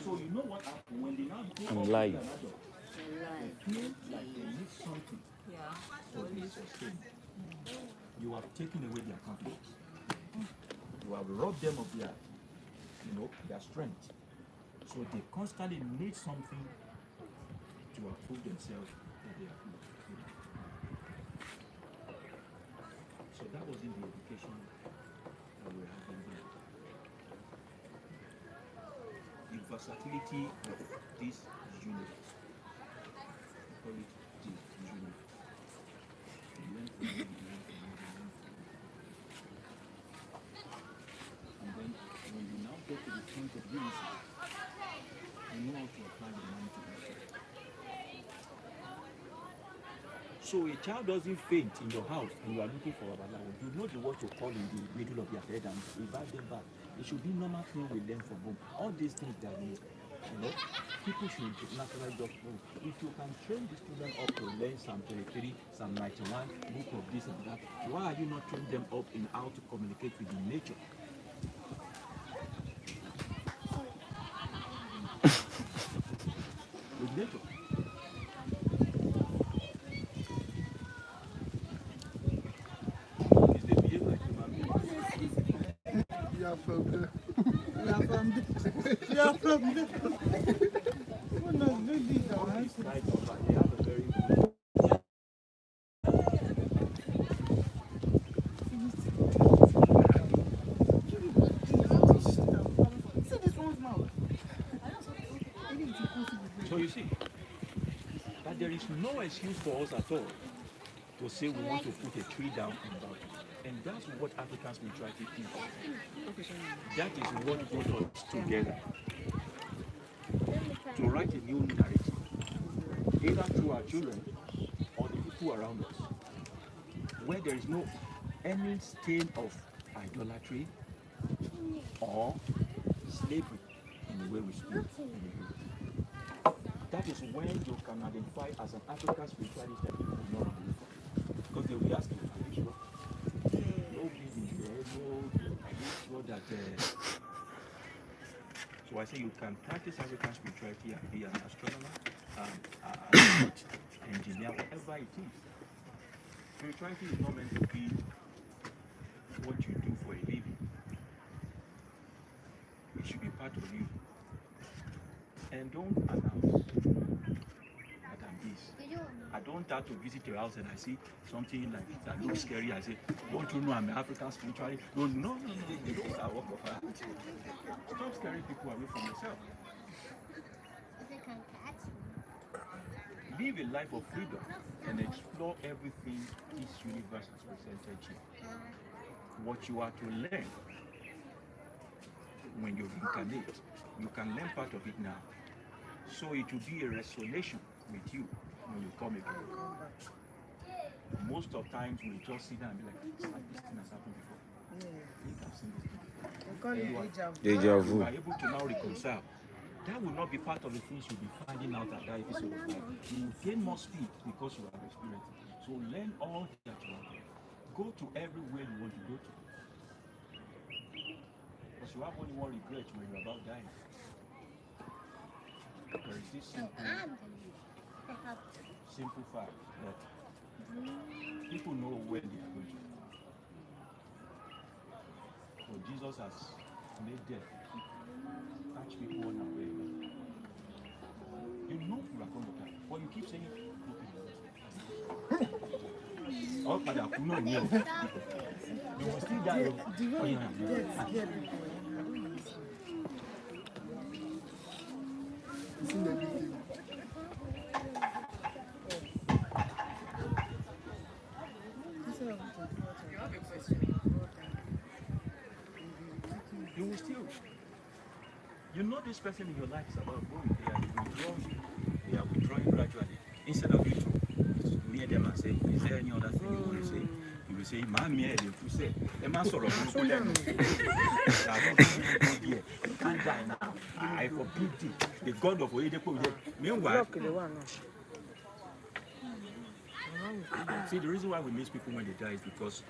So you know what happened when they now go I'm up live. to an adult, they feel like they need something Yeah. to be sustained. You have taken away their confidence. You have robbed them of their, their strength. So they constantly need something to approve themselves that they are good. So that was in the education that we were having there. The versatility of this unit. We call it the unit. We learn from it, we learn from it, we learn from it. And then when you now get to the point of unity, you know how to apply the mind to action. So a child doesn't faint in your house and you are looking for a babalawo. You know the word to call in the middle of their head and revive them back. It should be normal thing we learn from home. All these things that people should naturally just know. If you can train the student up to learn Psalm 23, Psalm 91, book of this and that, why are you not training them up in how to communicate with the nature? With nature. Is they behave like human beings? You are from there. You are from there. You are from there. Who knows? Maybe it's All our these tribes of that, they have a very See this one's mouth. So you see that there is no excuse for us at all to say we want to put a tree down in Bible. And that's what African spirituality is. That is what brought us together to write a new narrative, either through our children or the people around us, where there is no any stain of idolatry or slavery in the way we speak. That is when you can identify as an African spiritualist that people will not believe. Because they will be asking, are you sure? No believe in the ego, are you sure that... So I say you can practice African spirituality and be an astronomer, an engineer, whatever it is. Spirituality is not meant to be what you do for a living. It should be part of you. And don't announce that I'm this. I don't have to visit your house and I see something like that looks scary. I say, don't you know I'm an African spiritualist? No. Those are work of art. Stop scaring people away from yourself. Live a life of freedom and explore everything this universe has presented you. What you are to learn when you reincarnate, you can learn part of it now. So it will be a resonation with you when you come again. Most of times we just sit down and be like, it's like this thing has happened before. I've seen this thing before. We call it deja vu. Deja You vu. are able to now reconcile. That will not be part of the things you'll be finding out at that episode of life. You will gain more speed because you have experienced it. So learn all that you have. Go to everywhere you want to go to. Because you have only one regret when you're about dying. There is this simple fact that people know when they are going to. So Jesus has made death catch people unaware. You know you are going to die, but you keep saying saying all padà kú náà ní ẹ̀. You will still die. Oh, yeah. It's in the video. You will still. You know this person in your life is about going. They are withdrawing gradually. Instead of you to near them and say, is there any other thing you want to say? You will say, Mammy, you say, a man sort of you can't die now. I forbid thee. The God of Oyedepo. Meanwhile, see, the reason why we miss people when they die is because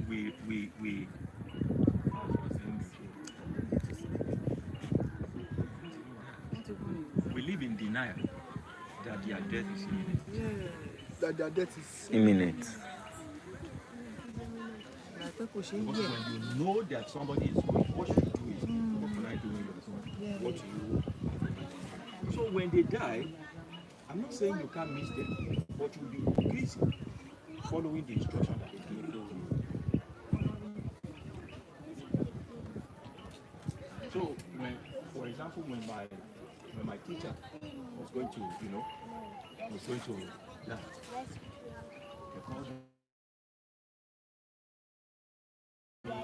we live in denial that their death is imminent. That their death is imminent. Because when you know that somebody is going, what you do is, what can I do in your son? What you. So when they die, I'm not saying you can't miss them, but you'll be busy following the instruction that they gave you. So when, for example, when my teacher was going to, die,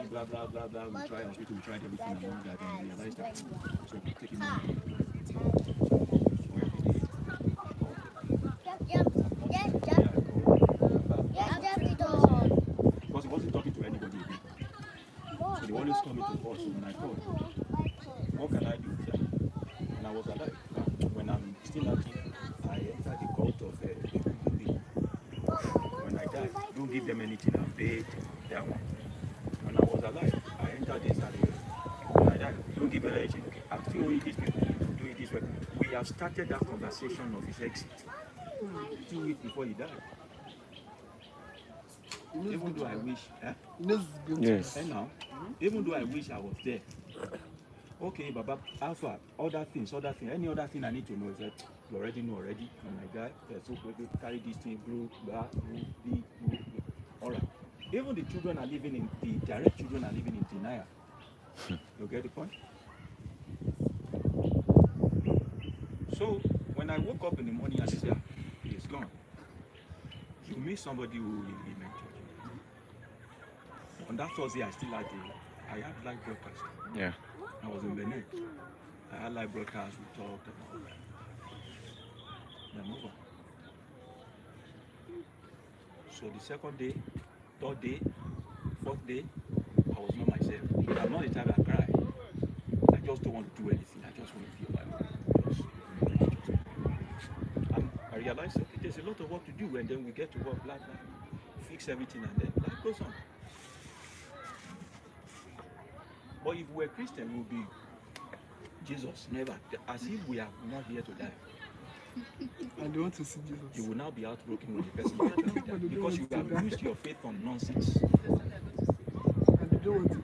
blah blah blah blah. We tried hospital, we tried everything, and all that, and we realized that. So we take him because he wasn't talking to anybody again. So they always come into us. So when I called, what can I do? And I was alive. When I'm still acting, I entered the cult of when I die, don't give them anything. I paid that one. When I was alive, I entered this area. When I died, don't give them anything. I'm still doing this people, doing this way. We have started that conversation of his exit 2 weeks before he died. Even though I wish, Yes. and now, even though I wish I was there. Okay, Baba, Alpha, other things, any other thing I need to know is that you already know already. Oh my God, so carry this thing, blue, black, blue, all right. Even the children are living in, the direct children are living in denial. You get the point? So, when I woke up in the morning and they said, he's gone, you meet somebody who really mentored you. On that Thursday, I still had live broadcast. Yeah. I was in Benin. I had live broadcast, we talked and all that. Then over. So the second day, third day, fourth day, I was not myself. I'm not the type that cry. I just don't want to do anything. I just want to be alive. And I realized that there's a lot of work to do, and then we get to work, blah, blah, fix everything, and then life goes on. But if we're Christian, we'll be Jesus, never. As if we are not here to die. and they want to see Jesus. You will now be outspoken when the person gets died because you have used your faith on nonsense. And they don't want to.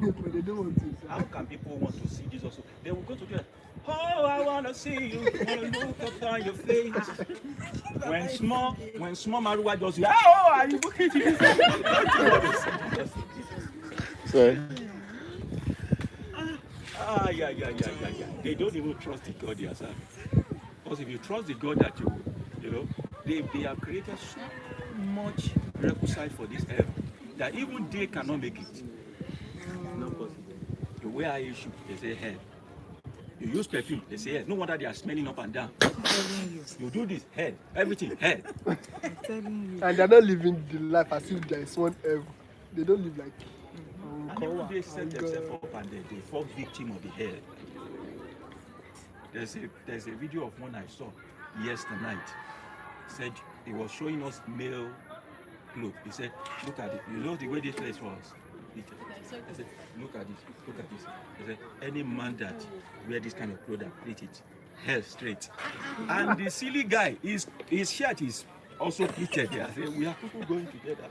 But they don't want to. How can people want to see Jesus? They will go to church. Oh, I want to see you. I want to look upon your face. When small Maruwa does you, oh, are you looking at Jesus? Sorry. Yeah. They don't even trust the God they are serving. Because if you trust the God that they have created so much requisite for this earth that even they cannot make it. It's not possible. You wear a shoe, they say head. You use perfume, they say head. No wonder they are smelling up and down. You do this, head. Everything, head. I'm telling you. And they're not living the life as if there is one ever. They don't live like. And even they set themselves up and they fall victim of the head. There's a video of one I saw yesterday night. Said he was showing us male clothes. He said, look at it. You know the way this place was. He said, look at this. He said, any man that wear this kind of clothes and plait it, hair straight. And the silly guy, his shirt is also pleated there. I said, we are people going together.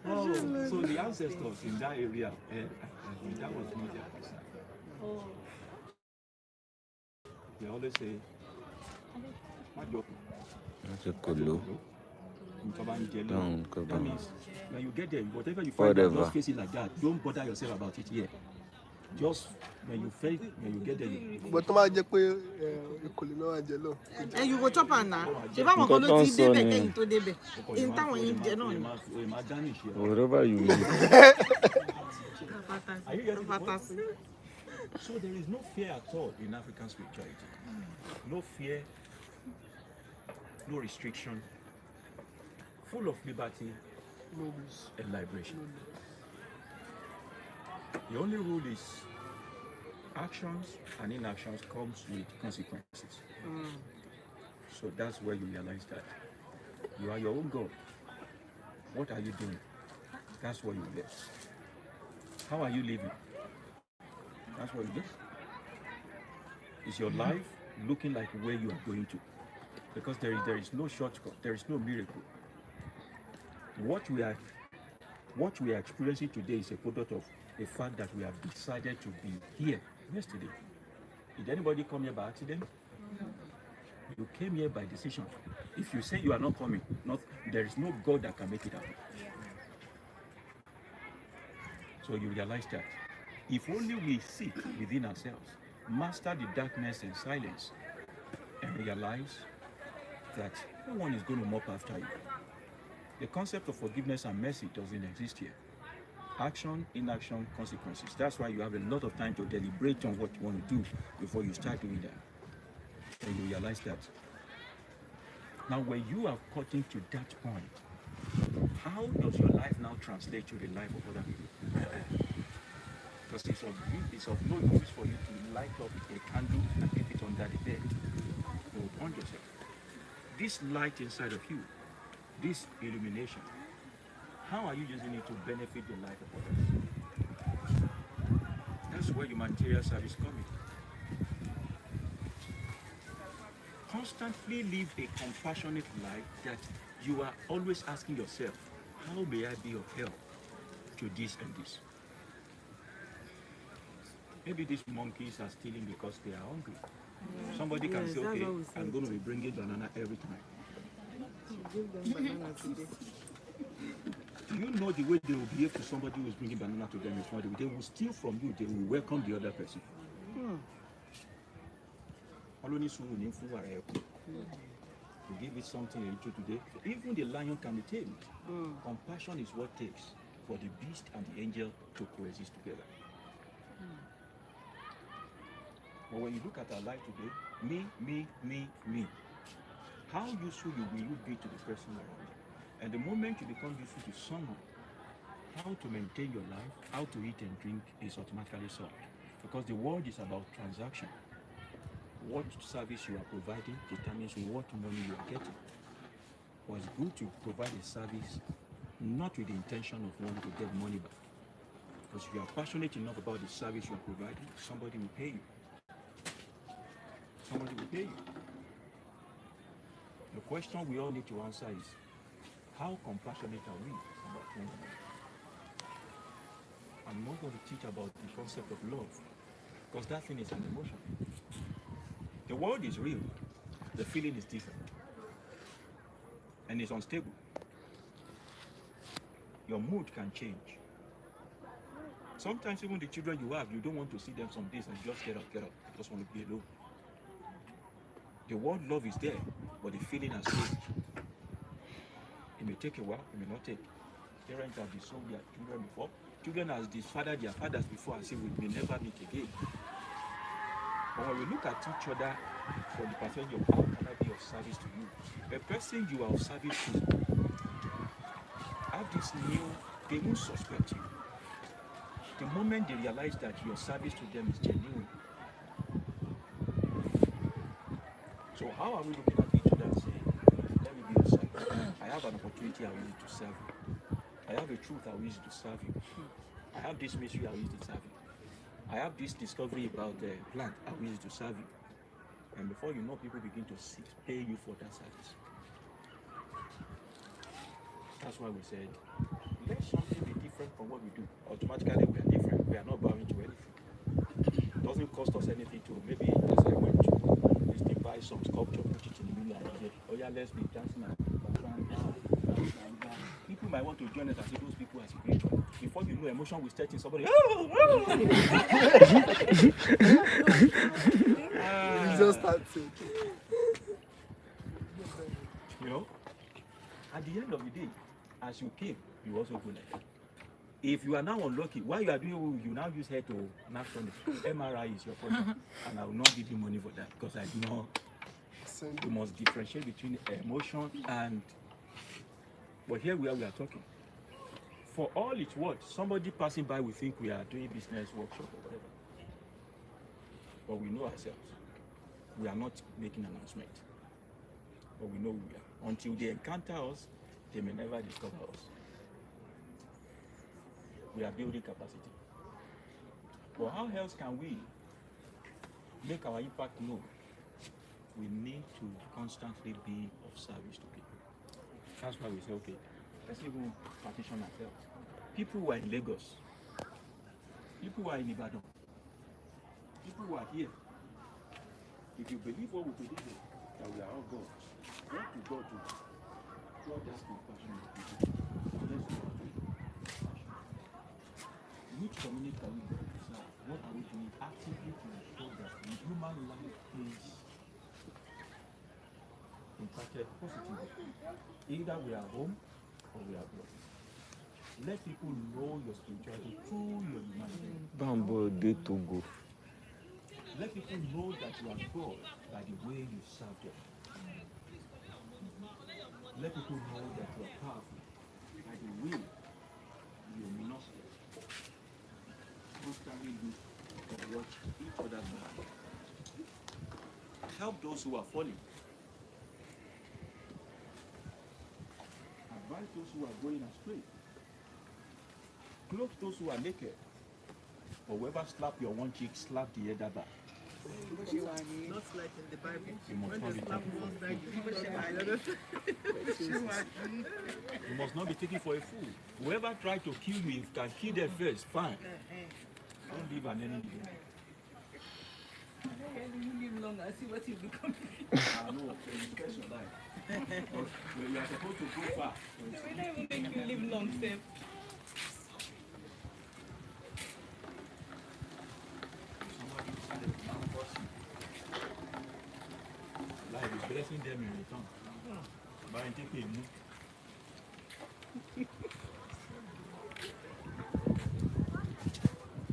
Oh, so the ancestors in that area, that was not their concern. they always say, "My job." That's a good look. Don't go That down. means when you get there, whatever you find out, Whatever. just face it like that. Don't bother yourself about it here. Just when you get there, you But tó máa jẹ́ pé ìkòlè náà wà jẹ lọ. And you go chop am na. Ṣé báwọn kan ló ti débẹ̀ kẹ́yìn tó débẹ̀? Èyí táwọn yìí ń jẹ náà ni. Whatever you need. So there is no fear at all in African spirituality. No fear, no restriction, full of liberty No rules. and liberation. The only rule is actions and inactions comes with consequences. So that's where you realize that you are your own God. What are you doing? That's what you get. How are you living? That's what you get. Is your life looking like where you are going to? Because there is no shortcut, there is no miracle. What we are experiencing today is a product of the fact that we have decided to be here yesterday. Did anybody come here by accident? You came here by decision. If you say you are not coming, there is no God that can make it happen. So you realize that if only we sit within ourselves, master the darkness and silence, and realize that no one is going to mop after you. The concept of forgiveness and mercy doesn't exist here. Action, inaction, consequences. That's why you have a lot of time to deliberate on what you want to do before you start doing that. And you realize that. Now, when you are cutting to that point, how does your life now translate to the life of other people? Because it's of no use for you to light up a candle and keep it under the bed. You will burn yourself. This light inside of you, this illumination, how are you using it to benefit the life of others? That's where humanitarian service comes in. Constantly live a compassionate life that you are always asking yourself, how may I be of help to this and this? Maybe these monkeys are stealing because they are hungry. Somebody can say, okay, I'm going to be bringing banana every time. Give them banana today. Do you know the way they will behave to somebody who is bringing banana to them? They will steal from you. They will welcome the other person. You give it something a little today. Even the lion can be tamed. Compassion is what takes for the beast and the angel to coexist together. But when you look at our life today, me, how useful will you be to the person around you? And the moment you become useful to someone, how to maintain your life, how to eat and drink is automatically solved. Because the world is about transaction. What service you are providing determines what money you are getting. But it's good to provide a service not with the intention of wanting to get money back. Because if you are passionate enough about the service you are providing, somebody will pay you. Somebody will pay you. The question we all need to answer is, how compassionate are we about one another? I'm not going to teach about the concept of love, because that thing is an emotion. The world is real, the feeling is different, and it's unstable. Your mood can change. Sometimes even the children you have, you don't want to see them some days and just get up, just want to be alone. The word love is there, but the feeling has changed. It may take a while, it may not take. Parents have disowned their children before. Children has disfathered their fathers before and say we may never meet again. But when we look at each other from the perspective of how can I be of service to you, the person you are of service to have this new, they won't suspect you. The moment they realize that your service to them is genuine. So how are we looking at each other and saying, let me be of service? I have an opportunity, I will use it to serve you. I have a truth, I will use it to serve you. I have this mystery, I will use it to serve you. I have this discovery about the plant, I will use it to serve you. And before you know, people begin to pay you for that service. That's why we said, let something be different from what we do. Automatically we are different. We are not bowing to anything. It doesn't cost us anything to, maybe as I went to some sculpture, put it in the middle, and say, oh yeah, let's be dancing and people might want to join us and say those people are spiritual. Before you know, emotion will start in somebody. You just start to. You know, at the end of the day, as you came, you also go like that. If you are now unlucky, while you are doing, you now use head to knock on it. MRI is your problem, and I will not give you money for that because I do not. You must differentiate between emotion and. But here we are talking. For all it's worth, somebody passing by will think we are doing business workshop or whatever. But we know ourselves. We are not making an announcement. But we know who we are. Until they encounter us, they may never discover us. We are building capacity. But how else can we make our impact known? We need to constantly be of service to people. That's why we say, okay, let's even partition ourselves. People who are in Lagos, people who are in Ibadan, people who are here. If you believe what we believe in, that we are all gods, what to God to? God has compassion on people. Unless you are doing which community are we going to serve? What are we doing actively to ensure that the human life is impacted positively? Either we are home or we are abroad. Let people know your spirituality through your humanity. Bambo de Togo. Let people know that you are God by the way you serve them. Let people know that you are powerful by the way you minister. Constantly look and watch each other's back. Help those who are falling. Advise those who are going astray. Clothe those who are naked. But whoever slap your one cheek, slap the other back. Not like in the Bible. You must When not they be slap taken one for a side, fool. you You must not be taken for a fool. Whoever tried to kill you, if you can kill them first, fine. Don't leave an enemy there. You live long, I see what you become. I know, it's special life. But you are supposed to go far. They will not even make you live long, safe. Somebody said it, one person. Life is blessing them in return. But I take it,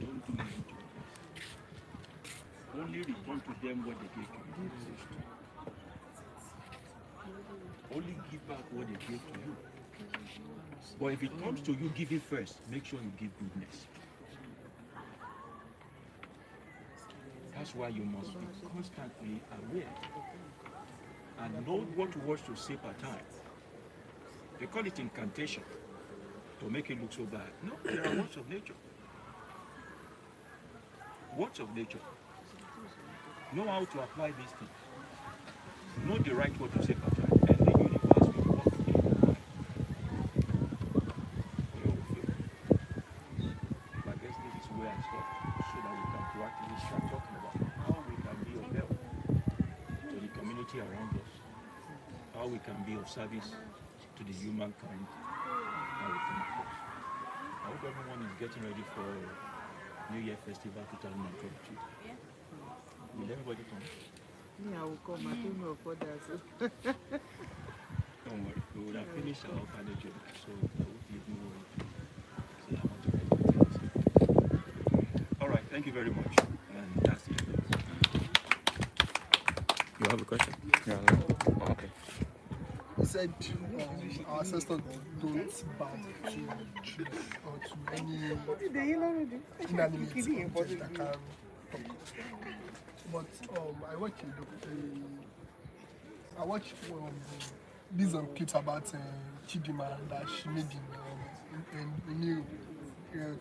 don't do evil to others. Only return to them what they gave to you. Only give back what they gave to you. But if it comes to you giving first, make sure you give goodness. That's why you must be constantly aware and know what words to say per time. They call it incantation to make it look so bad. No, there are words of nature. Words of nature. Know how to apply these things. Know the right word to say per time. And the universe will work in your life. You will feel. But I guess this is where I stop so that we can proactively start talking about how we can be of help to the community around us. How we can be of service to the humankind. How we can close. I hope everyone is getting ready for New Year Festival 2022. Yeah. Will everybody come? Me, I will come. I don't know of others. Don't worry, we would have finished our orphanage, so I won't leave you worried. So I want to write things. All right, thank you very much. And that's it. You have a question? Yeah. No. Okay. He said our ancestors don't bow to trees or to any inanimate object that can talk. But I watched these clips about Chidima that she made in Europe,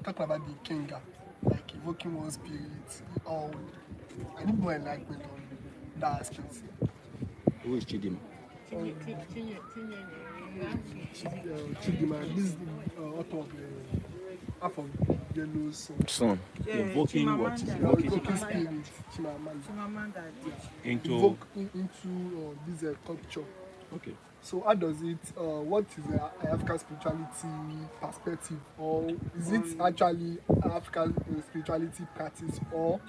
talking about the Kenga, like evoking one spirit. I need more enlightenment on that aspect. Who is Chidima? Chidima, this is the author of half of yellow sun. Son. Invoking what? Chimamanda. Yeah, Invoking evoking spirit, Chimamanda. Chimamanda. into. Evoke into this culture. Okay. So how does it? What is the African spirituality perspective, or is it actually African spirituality practice, or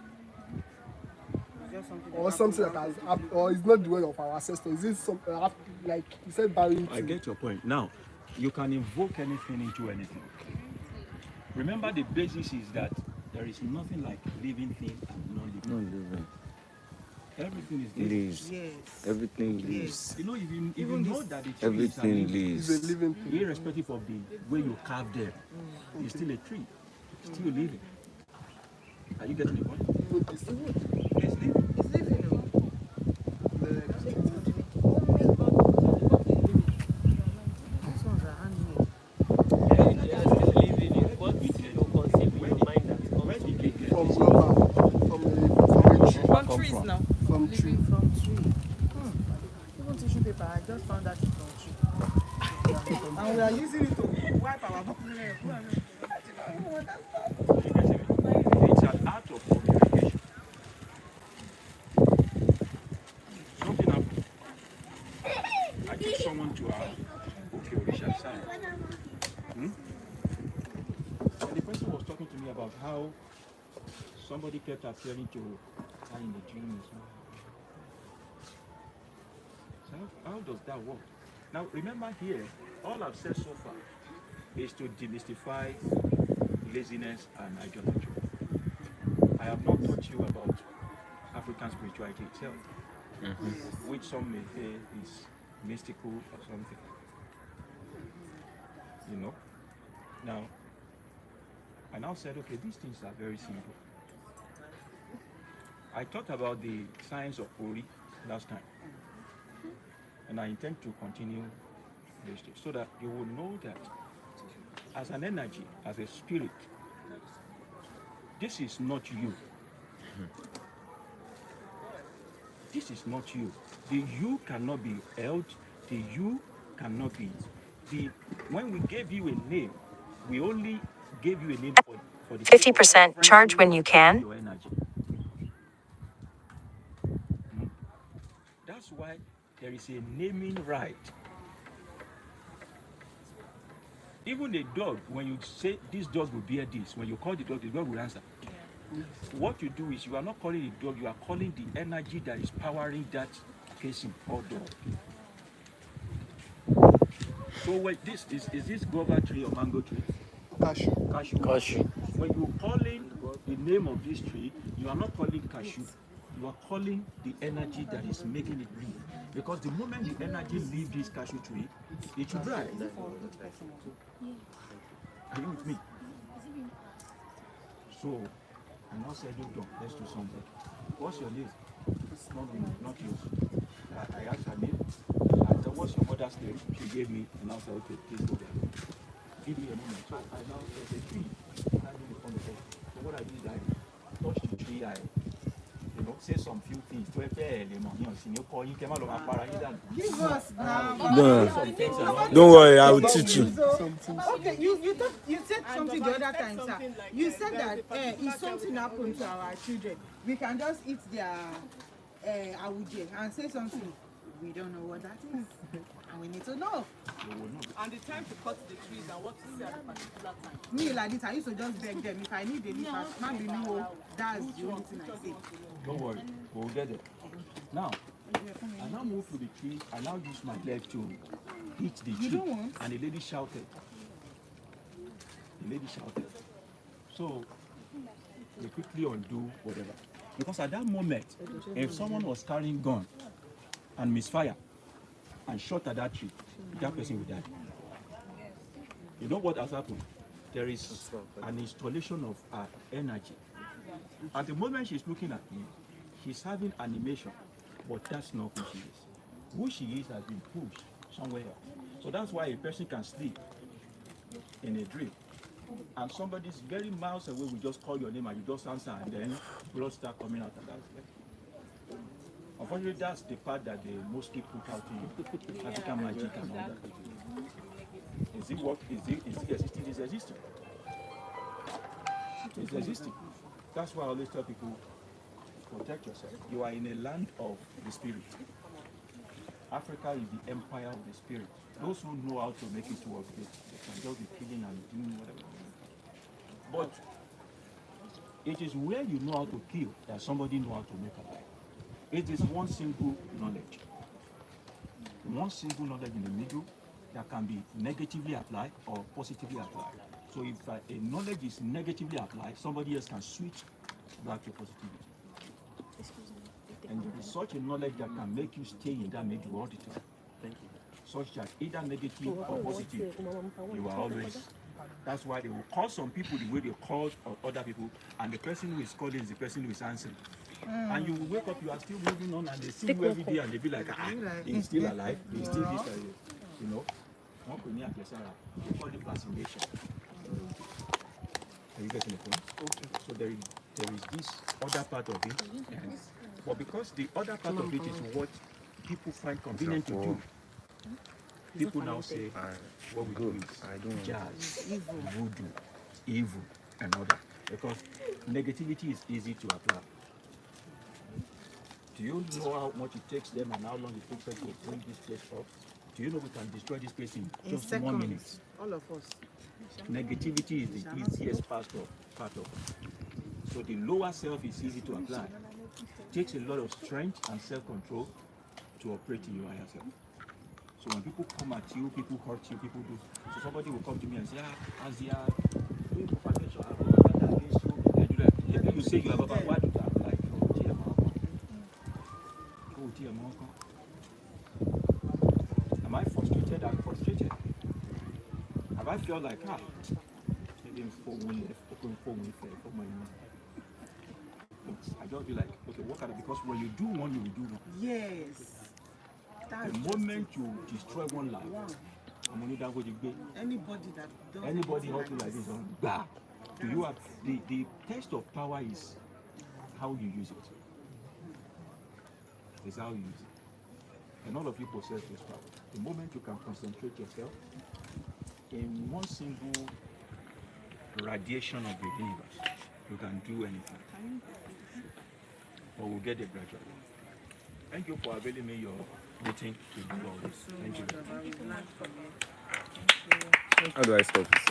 Just something something that has happened, or is not the way of our ancestors? Is it some like you said, Barrington? I get your point. Now, you can invoke anything into anything. Remember, the basis is that there is nothing like living thing and non-living. No living. Everything is living. Lives. Yes. Everything lives. You know, if you know that the tree Everything It's a lives. living thing. irrespective of the way you carve them, it's still a tree, it's still living. Are you getting the point? It's living. It's living. These ones are handmade. From rubber, from a tree. From trees now. From tree. Living from tree. Even tissue paper, I just found that from tree. And we are using it to wipe our bottom. It's an art of communication. Something happened. I took someone to our Orisha side. And the person was talking to me about how somebody kept appearing to her in the dream. So how does that work? Now remember here, all I've said so far is to demystify laziness and idolatry. I have not taught you about African spirituality itself, which some may say is mystical or something. You know? Now, I now said, okay, these things are very simple. I talked about the science of Ori last time, and I intend to continue this day so that you will know that as an energy, as a spirit, this is not you. This is not you. The you cannot be held. The you cannot be. When we gave you a name, we only gave you a name for the 50% charge when you can. Your energy. That's why there is a naming right. Even a dog, when you say this dog will bear this, when you call the dog will answer. What you do is you are not calling the dog, you are calling the energy that is powering that person or dog. So wait, this is this guava tree or mango tree? Cashew. Cashew. When you calling the name of this tree, you are not calling cashew. You are calling the energy that is making it breathe. Because the moment the energy leaves this cashew tree, it will dry. Are you with me? So, I now said, "Don't, let's do something. What's your name?" It's not yours. I asked her name. I said, "What's your mother's name?" She gave me, and I said, "Okay, please go there. Give me a moment." So I now said, "A tree." So what I did is I touched the tree. I say some few things. Give us now. Don't worry, I will teach you. Okay, you said something the other time, sir. You said that if something happened to our children, we can just eat their awuje and say something. We don't know what that is, and we need to know. And the time to cut the trees and what to say at a particular time. Me like this, I used to just beg them if I need a leaf, maybe no, that's the only thing I say. Don't worry, we'll get it. Now, I now move to the tree. I now use my leg to hit the tree. And the lady shouted. So, they quickly undo whatever. Because at that moment, if someone was carrying gun and misfire and shot at that tree, that person would die. You know what has happened? There is an installation of energy. At the moment she's looking at me, she's having animation, but that's not who she is. Who she is has been pushed somewhere else. So that's why a person can sleep in a dream, and somebody's very miles away will just call your name and you just answer, and then blood start coming out, and that's it. Unfortunately, that's the part that they mostly put out in African magic and all that. Is it what? Is it existing? It's existing. It's existing. That's why I always tell people, protect yourself. You are in a land of the spirit. Africa is the empire of the spirit. Those who know how to make it work, they can just be killing and doing whatever. But it is where you know how to kill that somebody know how to make alive. It is one single knowledge. One single knowledge in the middle that can be negatively applied or positively applied. So if a knowledge is negatively applied, somebody else can switch back to positivity. And there is such a knowledge that can make you stay in that middle all the time. Thank you. Such that either negative or positive, you are always. That's why they will call some people the way they call other people, and the person who is calling is the person who is answering. And you will wake up, you are still moving on, and they see you every day, and they be like, he's still alive, he's still this, you know. They call it fascination. Are you getting the point? Okay. So there is this other part of it, but because the other part of it is what people find convenient to do, people now say, what we do is jazz, voodoo, evil, and all that. Because negativity is easy to apply. Do you know how much it takes them and how long it takes them to bring this place up? Do you know we can destroy this place in just 1 minute? All of us. Negativity is the easiest part of it. So the lower self is easy to apply. It takes a lot of strength and self-control to operate in your higher self. So when people come at you, people hurt you, people do. So somebody will come to me and say, as they are doing propagation, I have propaganda against you, and do that. If you say you have a why do that? Like, am I frustrated? I'm frustrated. Have I felt like, I just be like, okay, what kind of, because when you do one, you will do one. Yes. The moment you destroy one life, anybody that does anybody hurt you like this, bah. Do you have the test of power is how you use it. It's how you use it. And all of you possess this power. The moment you can concentrate yourself in one single radiation of the universe, you can do anything. But we'll get there gradually. Thank you for availing me your meeting to do all this. Thank you. How do I stop this?